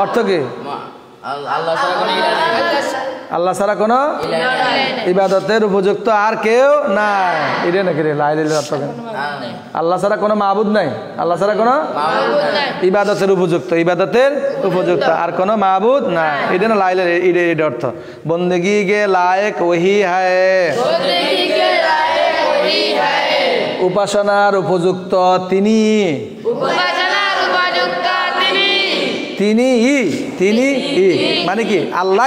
অর্থ কি আল্লাহ ছাড়া কোনো ইবাদতের উপযুক্ত আর কেউ নাই এটা নাকি রে লা ইলাহা অর্থ কেন আল্লাহ ছাড়া কোনো মাবুদ নাই আল্লাহ ছাড়া কোনো ইবাদতের উপযুক্ত আর কোনো মাবুদ নাই এটা না লা ইলাহা এটা অর্থ বন্দেগী কে লায়েক ওহি হায় উপাসনার উপযুক্ত তিনি মানে কি আল্লাহ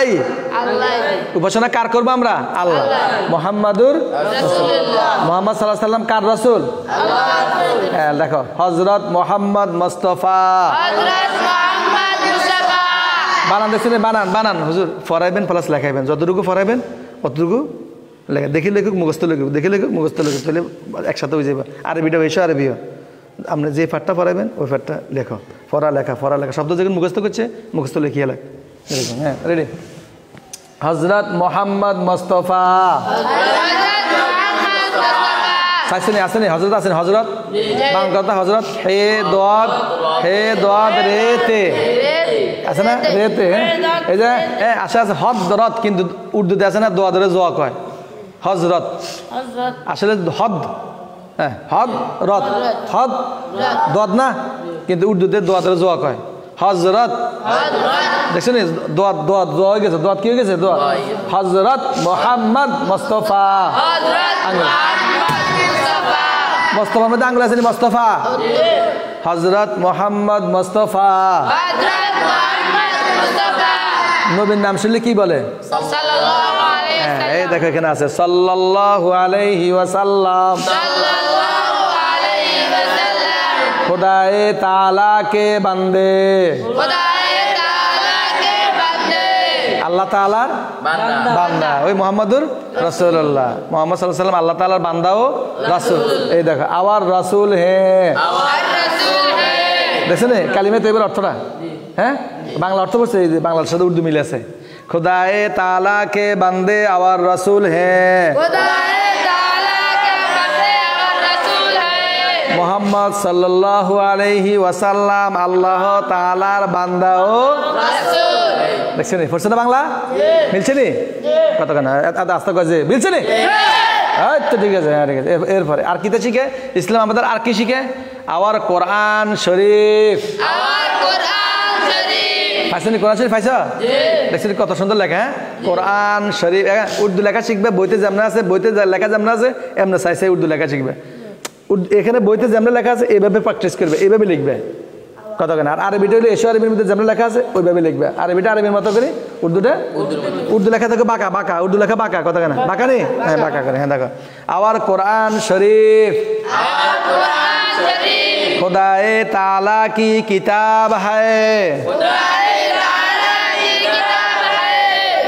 উপাসনা কার করবো আমরা আল্লাহ মোহাম্মদুর মোহাম্মদ সাল্লাল্লাহু আলাইহি সাল্লাম কার রাসূল হ্যাঁ দেখো হযরত মোহাম্মদ মুস্তাফা বানান দেখছেন বানান হুজুর ফরাইবেন প্লাস লেখাইবেন যতটুকু ফরাইবেন অতটুকু লেখা দেখি লেখুক মুখস্থ লেখুক তাহলে একসাথে হয়ে যাবে আরবিটা হয়েছে আরবিও আপনি যে পাঠটা পড়াবেন ওই পাঠটা লেখো পড়ালেখা শব্দ যখন মুখস্থ করছে মুখস্থ লিখিয়ে লেখ এরকম হ্যাঁ রেডি হযরত মোহাম্মদ মুস্তাফা আসেনি হযরত আছেন হযরত বাংলা কথা হযরত হে দোয়াদ রেতে আছে না রেতে এই যে আসে হযরত কিন্তু উর্দুতে আছে না দোয়া ধরে জোয়া কয় হযরত আসলে হদ হ্যাঁ হযরত হদ দোয়াদ না কিন্তু উর্দুতে দোয়া ধরে জোয়া কয় হযরত দেখছেন দোয়া হয়ে গেছে দোয়া কি হয়ে গেছে দোয়া হযরত মোহাম্মদ মুস্তাফা মুস্তাফার মধ্যে আঙ্গুল আছে মুস্তাফা হযরত মোহাম্মদ মুস্তাফা নবীর নাম শুনলে কি বলে হ্যাঁ এই দেখো এখানে আছে সাল্লাল্লাহু আলাইহি ওয়াসাল্লাম खुदाए ताला के बंदे আল্লাহ তাআলার বান্দা ওই মুহাম্মদুর রাসূলুল্লাহ মুহাম্মদ সাল্লাল্লাহু আলাইহি ওয়াসাল্লাম আল্লাহ তাআলার বান্দা ও রাসূল এই দেখো আওয়ার রাসূল হে দেখছেন কালিমা তো এবার অর্থটা হ্যাঁ বাংলা অর্থ বলছে এই যে বাংলার সাথে উর্দু মিলে আছে খুদায়ে তাআলা কে বান্দে আওয়ার রাসূল হে মোহাম্মদ সাল্লাল্লাহু আলাইহি ওয়াসাল্লাম আল্লাহ তাআলার বান্দা ও রাসূল দেখছেন পড়ছে না বাংলা মিলছে নি কতখানি আস্তে কইছে মিলছে নি আচ্ছা ঠিক আছে ঠিক আছে এরপরে আর কিটা শিখে ইসলাম আমাদের আর কি শিখে আওয়ার কোরআন শরীফ পাইছেন কোরআন শরীফ পাইছো দেখছেন কত সুন্দর লেখা হ্যাঁ কোরআন শরীফ উর্দু লেখা শিখবে বইতে যেমন আছে বইতে লেখা যেমন আছে এমনি চাইছে উর্দু লেখা শিখবে এখানে বইতে যেমন লেখা আছে এইভাবে প্র্যাকটিস করবে এইভাবে লিখবে কতখানি আর আরবিটা হলে এসো আরবির মধ্যে যেমন লেখা আছে ওইভাবে লিখবে আরবিটা আরবির মতো করে উর্দু লেখা থাকে বাঁকা উর্দু লেখা বাঁকা কতখানি বাঁকা নেই হ্যাঁ বাঁকা করে হ্যাঁ দেখো আওয়ার কোরআন শরীফ खुदाए ताला की किताब है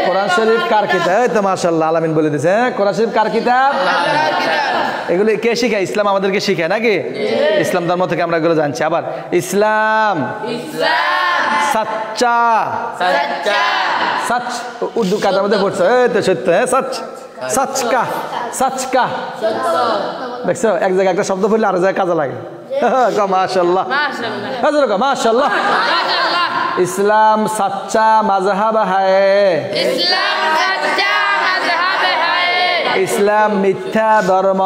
কোরআন শরীফ কার কিতাব তো মাশাআল্লাহ আলামিন বলে দিয়েছে কোরআন শরীফ কার কিতাব এগুলো কে শিখায় ইসলাম আমাদেরকে শিখায় নাকি ইসলাম ধর্ম থেকে আমরা এগুলো জানছি আবার ইসলাম सच्चा सच उर्दू का मध्य पढ़ছো तो सत्य है सच का देखो एक जगह एक शब्द पढ़ले आरो जगह काजे লাগে माशाल्लाह माशाल्लाह माशाल्लाह इस्लाम सच्चा मजहब है इस्लाम मिथ्या धर्म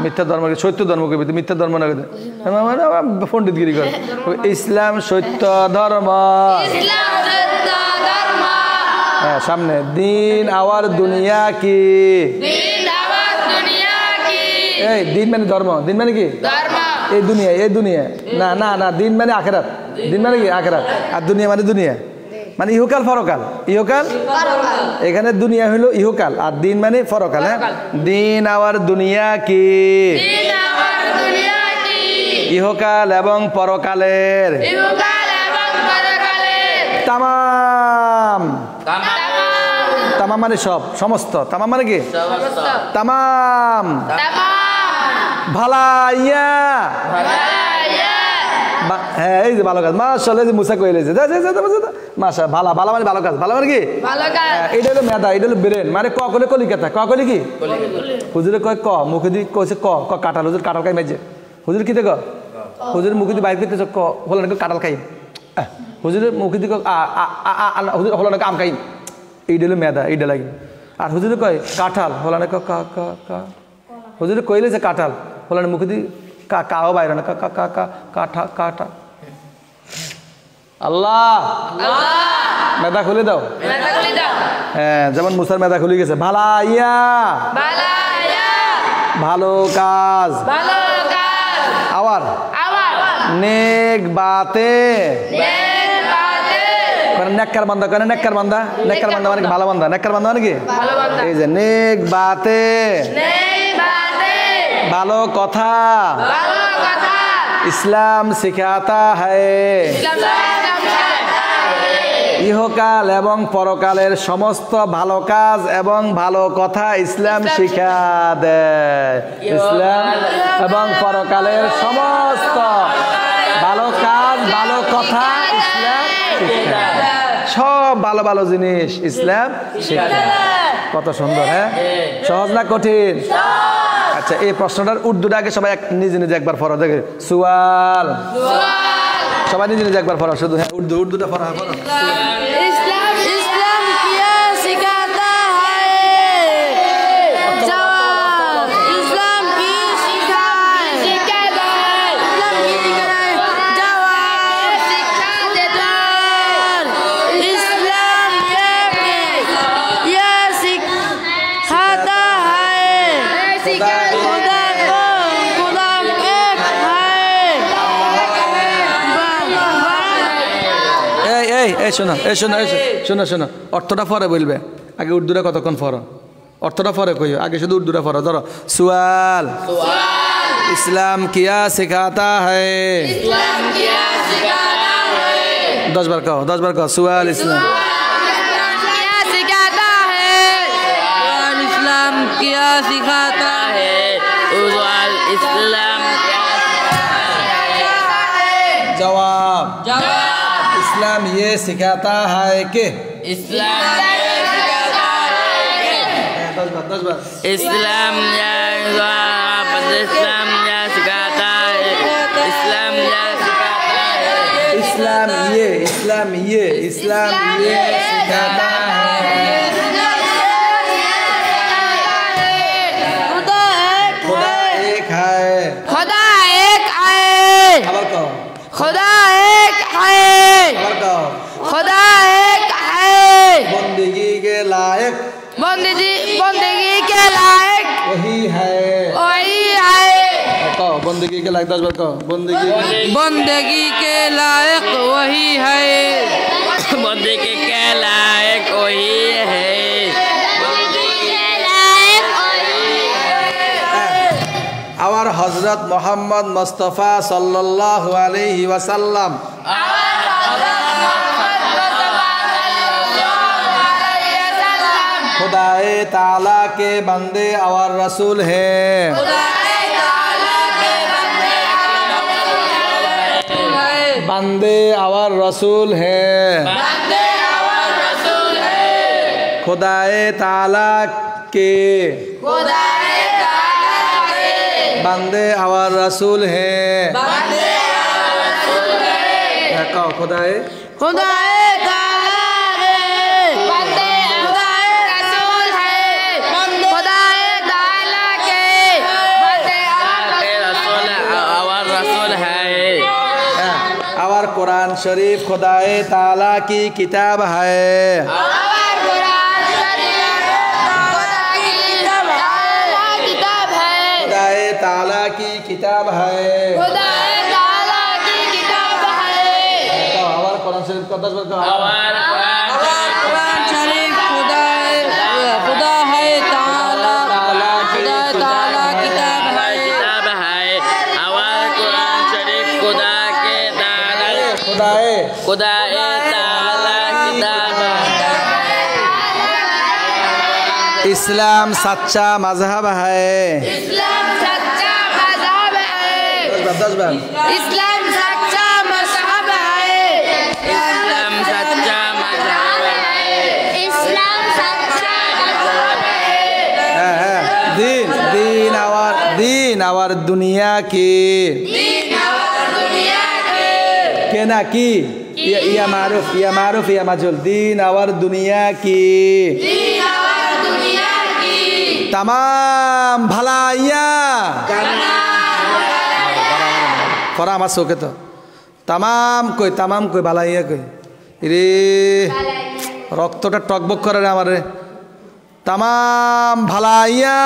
মিথ্যা ধর্মকে সত্য ধর্মকে মিথ্যা ধর্ম না পণ্ডিতগিরি করে ইসলাম সত্য ধর্ম হ্যাঁ সামনে দিন আওয়ার দুনিয়া কি এই দিন মানে ধর্ম দিন মানে কি এই দুনিয়া না না না দিন মানে আখিরাত দিন মানে কি আখিরাত আর দুনিয়া মানে ইহকাল পরকাল ইহকাল এখানে দুনিয়া হলো ইহকাল আর দিন মানে পরকাল হ্যাঁ দিন আওয়ার দুনিয়া কি ইহকাল এবং পরকালের তামাম তামাম মানে সব সমস্ত তামাম মানে কি তামাম ভালাইয়া হ্যাঁ এই যে ভালো কাজ মাশাআল্লাহ এই যে মুসা কইলেছে মাশাআল্লাহ ভালো ভালো মানে ভালো কাজ ভালো মানে কি ভালো কাজ এটা হলো মেধা এটা হলো ব্রেন মানে ক কলে কলিকাতা ক কলি কি হুজুরে কয় ক মুখে দি কইছে ক ক কাটাল হুজুর কাটাল খাই মেজে হুজুর কি দেখো হুজুর মুখে দি বাইর করতেছে ক হলো না কাটাল খাই হুজুরের মুখে দি হুজুর হলো না আম খাই এইটা হলো মেধা এইটা লাগে আর হুজুরে কয় কাঁঠাল হলো না ক ক ক হুজুরে কইলেছে কাঁঠাল হলো না মুখে দি কাও বাইরে না কাঠা কাঠা আল্লাহ মেধা খুলে দাও হ্যাঁ যেমন মুসার মেধা খুলে গেছে ভালাইয়া ভালো কাজ আবার নেক বাতে নেককার বান্দা কেন নেককার বান্দা মানে ভালো বান্দা নেককার বান্দা মানে কি এই যে নেক বাতে ভালো কথা ইসলাম শিখাতা হ্যায় ইহকাল এবং পরকালের সমস্ত ভালো কাজ এবং ভালো কথা ইসলাম শিক্ষা দেয় ইসলাম এবং পরকালের সমস্ত ভালো কাজ ভালো কথা ইসলাম শিক্ষা সব ভালো ভালো জিনিস ইসলাম শিক্ষা কত সুন্দর হ্যাঁ সহজ না কঠিন আচ্ছা এই প্রশ্নটার উর্দুটা আগে সবাই নিজে নিজে একবার পড়ো দেখে সুয়াল সবাই নিজে নিজে একবার পড়ো শুধু হ্যাঁ উর্দুটা পড়া শোনো অর্থটা পরে বলবে আগে উর্দুটা কতক্ষণ পড়ো অর্থটা পরে কইও আগে শুধু উর্দুটা পড়ো ধরো সুয়াল ইসলাম কিয়া সিখাতা হ্যায় 10 বার কहो সুয়াল ইসলাম इस्लाम क्या सिखाता है इस्लाम जवाब इस्लाम ये सिखाता है कि इस्लाम ये सिखाता है 10 बार इस्लाम इस्लाम ये सिखाता है इस्लाम ये सिखाता है इस्लाम ये सिखाता है खुदा एक है खुदा एक है खुदा एक है बंदगी के लायक वही है कहो बंदगी के लायक 10 बार कहो बंदगी के लायक वही है बंदगी के लायक वही है Our হযরত মুহাম্মদ মুস্তাফা সাল্লাল্লাহু আলাইহি ওয়াসাল্লাম खुदाए ताला के बंदे और रसूल हैं बंदे और रसूल हैं खुदाए ताला के बंदे और रसूल हैं कहो खुदाए कुरान शरीफ खुदाए ताला की किताब है खुदाए ताला की किताब है और कुरान शरीफ का 10 बार इस्लाम सच्चा मजहब है इस्लाम सच्चा मजहब है इस्लाम सच्चा मजहब है इस्लाम सच्चा मजहब है इस्लाम सच्चा मजहब है दीन और दुनिया की कहना की या मारूफ या मजहूल दीन और दुनिया की तमाम भलाइयाँ फरा मत सोके तो तमाम कोई भलाइयाँ कोई रे रक्तटा टकबक करे रे आमारे तमाम भलाइयाँ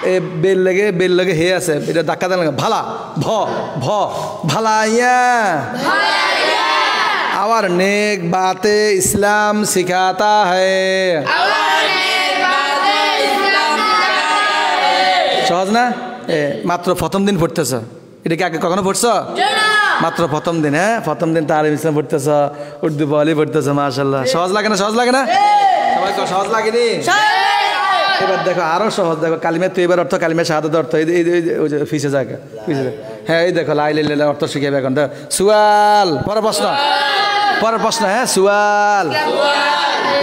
ए बेल लगे हे आसे এটা ধাক্কা দেন ভালা ভ भलाइयाँ और नेक बातें इस्लाम सिखाता है सहज ना मात्र प्रथम दिन पढ़तेছ এটা কি আগে কখনো পড়ছো মাত্র প্রথম দিন হ্যাঁ প্রথম দিন তালিম ইসলাম পড়তেছ উর্দু বলি পড়তেছ মাশাআল্লাহ সহজ লাগে না সবাই কো সহজ লাগেনি এবার দেখো আরো সহজ দেখো কালিমা তৈবার অর্থ কালিমা শাহাদাত অর্থ এই পিছে জায়গা হ্যাঁ এই দেখো লা ইলাহা ইল্লাল্লাহ অর্থ শিখাবে এখন সুয়াল পরের প্রশ্ন হ্যাঁ সুয়াল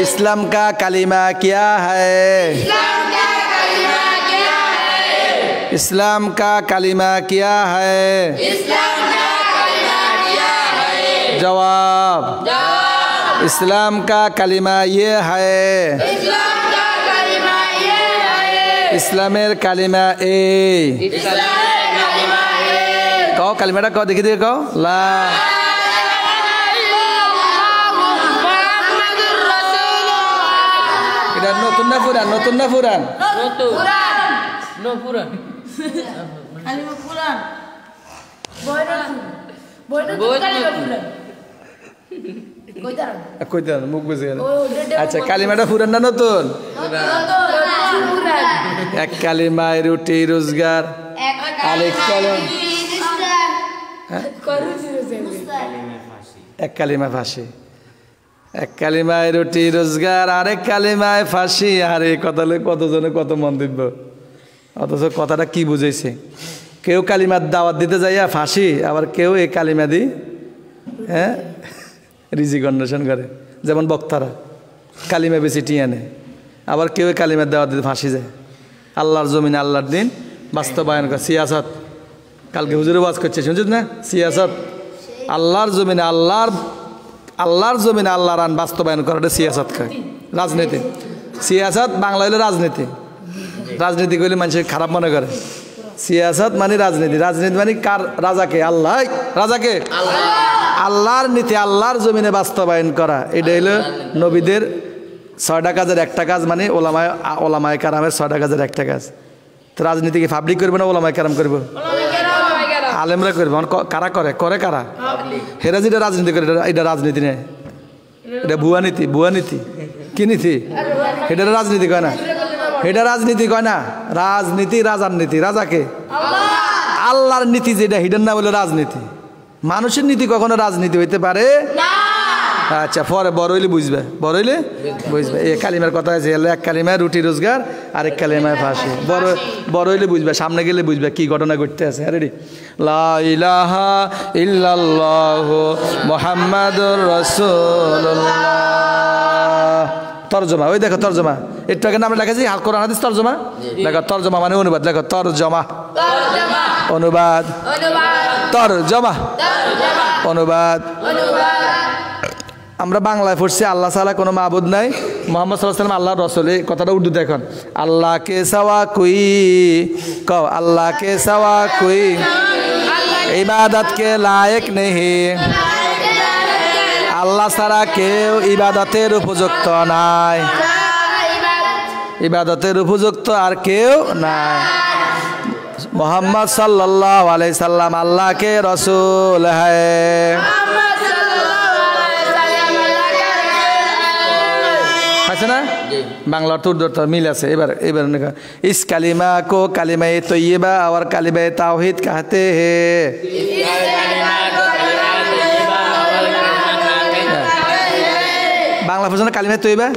इस्लाम का कलिमा क्या है इस्लाम का कलिमा क्या है जवाब इस्लाम का कलिमा ये है इस्लामेर कलिमा ए कहो कलिमाटा कहो देखी कहो ला এটা নতুন না পুরান কালিমা পুরান কইতা মুখ বুঝে গেল আচ্ছা কালিমাটা পুরান না নতুন এক কালিমায় রুটি রোজগার আরেক এক কালিমা ফাঁসি এক কালিমায় রুটি রোজগার আরেক কালিমায় ফাঁসি আরে কতজনে কত মন্তব্য অথচ কথাটা কি বুঝাইছে কেউ কালিমার দাওয়াত দিতে যাইয়া ফাঁসি আবার কেউ এই কালিমা দি হ্যাঁ রিজিক অন্বেষণ করে যেমন বক্তারা কালিমা বেশি টিয়া নেয় আবার কেউ কালিমার দাওয়াত দিতে ফাঁসি যায় আল্লাহর জমিনে আল্লাহর দিন বাস্তবায়ন করে সিয়াসত কালকে হুজুরে ওয়াজ করছে শুনছিস না সিয়াসত আল্লাহর জমিনে আল্লাহর আইন বাস্তবায়ন করাটা সিয়াসত খায় রাজনীতি সিয়াসত বাংলা হইলে রাজনীতি করলে মানুষের খারাপ মনে করে সিয়াসত মানে রাজনীতি মানে কার রাজাকে রাজাকে আল্লাহর নীতি আল্লাহর জমিনে বাস্তবায়ন করা এটা হলো নবীদের 6টা কাজের একটা কাজ মানে ওলামায়ে কারামের 6টা কাজের একটা কাজ তো রাজনীতি কি পাবলিক করবে না ওলামায়ে কারাম করবে আলেমরা করবে কারা করে কারা হেরা যেটা রাজনীতি করে এটা রাজনীতি নেই এটা ভুয়া নীতি, ভুয়া নীতি। কি নীতি? এটা রাজনীতি কয় না, এটা রাজনীতি কয় না। রাজনীতি রাজার নীতি। রাজাকে আল্লাহর নীতি যেটা, হিডেন না বলে রাজনীতি। মানুষের নীতি কখনো রাজনীতি হইতে পারে না। আচ্ছা, পরে বড় হইলে বুঝবে, বড় হইলে বুঝবে। এই কালিমার কথা আছে, এক কালিমায় রুটি রোজগার, আরেক কালিমায় ফাঁসি। বড় হইলে বুঝবে, সামনে গেলে বুঝবে কি ঘটনা ঘটতে আছে। রেডি? লা ইলাহা ইল্লাল্লাহু মুহাম্মাদুর রাসূলুল্লাহ। তরজমা, ওই দেখো তরজমা। একটু আগে আমরা লেখেছি কোরআন হাদিস তরজমা। দেখো তরজমা মানে অনুবাদ। দেখো তরজমা, অনুবাদ, তরজমা, অনুবাদ। আমরা বাংলায় পড়ছি আল্লাহ ছাড়া কোনো মাবুদ নাই, মোহাম্মদ সাল্লাল্লাহু আলাইহি ওয়াসাল্লাম আল্লাহর রাসূল। এই কথাটা উর্দু দেখুন, আল্লাহ কে সাওয়া কুই, কও আল্লাহ কে সাওয়া কুই ইবাদত কে লায়েক নেহি। আল্লাহ ছাড়া কেউ ইবাদতের উপযুক্ত নাই, ইবাদতের উপযুক্ত আর কেউ নাই। মোহাম্মদ সাল্লাল্লাহু আলাইহি সাল্লাম আল্লাহ কে রসুল হ্যায়। আছে না? বাংলা অর্থ উর্দু অর্থ মিল আছে। এবার ইস কালিমা কো কালিমায়ে তৈয়বা और কালিমায়ে তাওহীদ कहते हैं। বাংলা ভাষা কালিমায়ে তৈয়বা।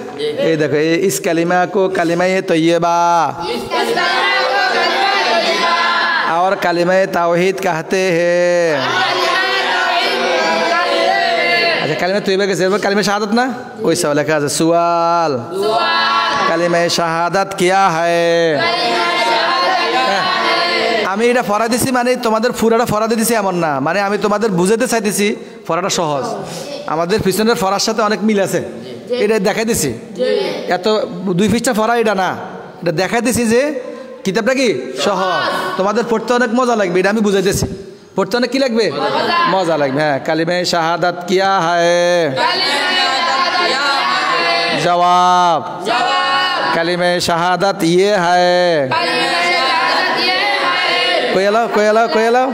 এই দেখো, ইস কালিমা কো কালিমায়ে তৈয়বা और কালিমায়ে তাওহীদ कहते हैं। अच्छा, कालिमा तोयबा के सिर्फ कालिमा शहादत ना, वही सवाल लिखा है। सवाल, कालिमा शहादत क्या है? আমি এটা ফরা দিছি মানে তোমাদের পুরাটা ফরা দিয়ে দিছি এমন না, মানে আমি তোমাদের বুঝাতে চাইতেছি ফরাটা সহজ। আমাদের পিছনের ফরার সাথে অনেক মিল আছে, এটা দেখাই দিছি। এত 2 পৃষ্ঠা ফরা এটা না, এটা দেখাই দিছি যে কিতাবটা কি সহজ, তোমাদের পড়তে অনেক মজা লাগবে। এটা আমি বুঝাইতেছি, পড়তে অনেক কি লাগবে, মজা লাগবে। হ্যাঁ, কালিমা শাহাদাত কিয়া হায়, জবাব কালিমা শাহাদাত ইয়ে হায়। কই এলাও, কই এলাও, কই এলাও।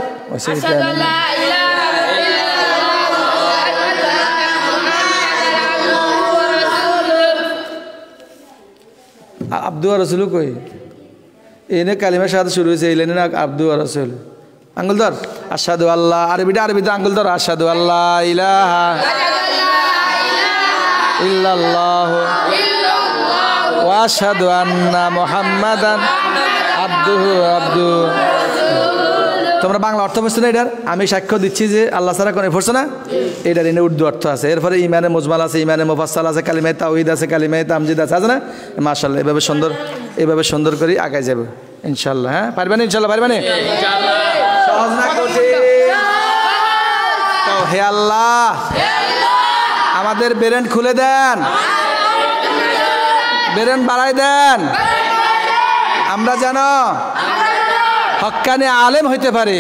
আব্দু রসুল কই, এনে কালিমা শাহাদাত শুরু হয়েছে, এই লাইনে না আব্দু রসুল। আঙ্গুল ধর, আশহাদু আল্লাহ, আরবিতে আঙ্গুল ধর, আশহাদু আল্লাহ ইলাহা ইল্লাল্লাহু ওয়া আশহাদু আন্না মুহাম্মাদান আবদুহু আবদু। তোমরা বাংলা অর্থ বুঝছো না এটার? আমি সাক্ষ্য দিচ্ছি যে আল্লাহ ছাড়া কোনো পড়ছো না, এটার এনে উর্দু অর্থ আছে। এরপরে ইমানে মুজমাল আছে, ইমানে মুফাসসাল আছে, কালিমায়ে তাওহীদ আছে, কালিমায়ে তামজিদ আছে না? মাশাআল্লাহ, এভাবে সুন্দর করে আগায় যাবে ইনশাআল্লাহ। হ্যাঁ, পারবেন ইনশাআল্লাহ, পারবেন ইনশাআল্লাহ। সহজ না কঠিন? তো হে আল্লাহ, আমাদের ব্রেন খুলে দেন, ব্রেন বাড়াই দেন, আমরা যেন হক্কানি আলেম হইতে পারে,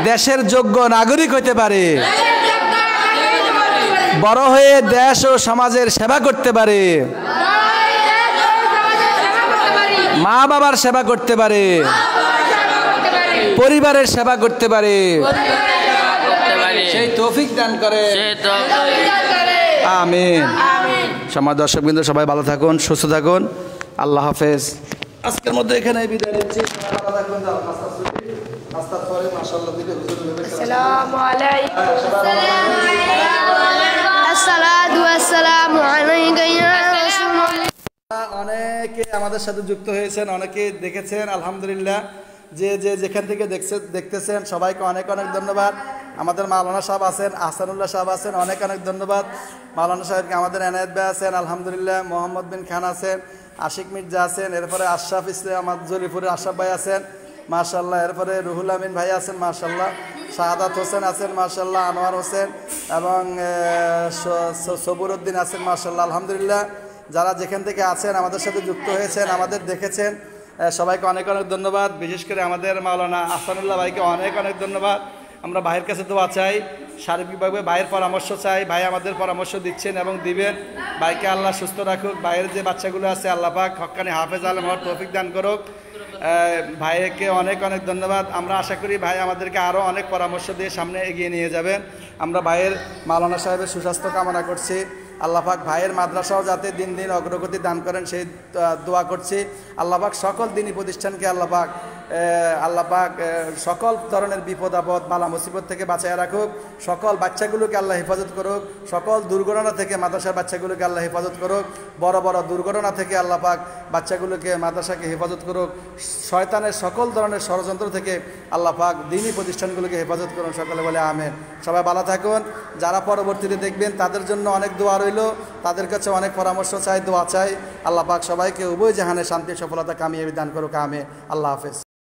দেশের যোগ্য নাগরিক হইতে পারে, বড় হয়ে দেশ ও সমাজের সেবা করতে পারে, মা বাবার সেবা করতে পারে, পরিবারের সেবা করতে পারে, সেই তৌফিক দান করে। আমিন। সমাজ দর্শকবৃন্দ সবাই ভালো থাকুন, সুস্থ থাকুন, আল্লাহ হাফেজ। আজকের মধ্যে এখানে বিদায় নিচ্ছি। আসসালামু আলাইকুম। আসসালাতু ওয়াসসালামু আলাইকা ইয়া রাসূলুল্লাহ। অনেকে আমাদের সাথে যুক্ত হয়েছেন, অনেকে দেখেছেন, আলহামদুলিল্লাহ। যে যেখান থেকে দেখতেছেন সবাইকে অনেক অনেক ধন্যবাদ। আমাদের মাওলানা সাহেব আছেন, আহসানুল্লাহ সাহেব আছেন, অনেক অনেক ধন্যবাদ মাওলানা সাহেবকে। আমাদের এনায়েত ভাই আছেন, আলহামদুলিল্লাহ। মোহাম্মদ বিন খান আছেন, আশিক মির্জা আছেন, এরপরে আশরাফ ইসলাম আমাদের জলিপুরের আশরাফ ভাই আছেন মাশাআল্লাহ, এরপরে রুহুল আমিন ভাই আছেন মাশাআল্লাহ, শাহাদাত হোসেন আছেন মাশাআল্লাহ, আনোয়ার হোসেন এবং সবুরউদ্দিন আছেন মাশাআল্লাহ, আলহামদুলিল্লাহ। যারা যেখান থেকে আছেন আমাদের সাথে যুক্ত হয়েছেন, আমাদের দেখেছেন, সবাইকে অনেক অনেক ধন্যবাদ। বিশেষ করে আমাদের মাওলানা আহসানুল্লাহ ভাইকে অনেক অনেক ধন্যবাদ। আমরা ভাইয়ের কাছে দোয়া চাই, সার্বিকভাবে ভাইয়ের পরামর্শ চাই। ভাই আমাদের পরামর্শ দিচ্ছেন এবং দিবেন। ভাইকে আল্লাহ সুস্থ রাখুক, ভাইয়ের যে বাচ্চাগুলো আছে আল্লাহ পাক হক্কানি হাফেজ আলম হওয়ার তৌফিক দান করুক। ভাইকে অনেক অনেক ধন্যবাদ। আমরা আশা করি ভাই আমাদেরকে আরও অনেক পরামর্শ দিয়ে সামনে এগিয়ে নিয়ে যাবেন। আমরা ভাইয়ের মাওলানা সাহেবের সুস্বাস্থ্য কামনা করছি। আল্লাহ পাক ভাইয়ের মাদ্রাসাও যাতে দিন দিন অগ্রগতি দান করেন সেই দোয়া করছি। আল্লাহ পাক সকল দিনই প্রতিষ্ঠানকে আল্লাহ পাক সকল ধরনের বিপদ আপদ বালা মুসিবত থেকে বাঁচায় রাখুক। সকল বাচ্চাগুলোকে আল্লাহ হেফাজত করুক। সকল দুর্ঘটনা থেকে মাদ্রাসার বাচ্চাগুলোকে আল্লাহ হেফাজত করুক। বড় বড় দুর্ঘটনা থেকে আল্লাহ পাক বাচ্চাগুলোকে মাদ্রাসাকে হেফাজত করুক। শয়তানের সকল ধরনের ষড়যন্ত্র থেকে আল্লাহ পাক দ্বীনি প্রতিষ্ঠানগুলোকে হেফাজত করুন। সকলে বলে আমিন। সবাই ভালো থাকুন। যারা পরবর্তীতে দেখবেন তাদের জন্য অনেক দোয়া রইল, তাদের কাছে অনেক পরামর্শ চাই, দোয়া চাই। আল্লাহ পাক সবাইকে উভয় জাহানে শান্তি সফলতা কামিয়াবি দান করুক। আমিন। আল্লাহ হাফেজ।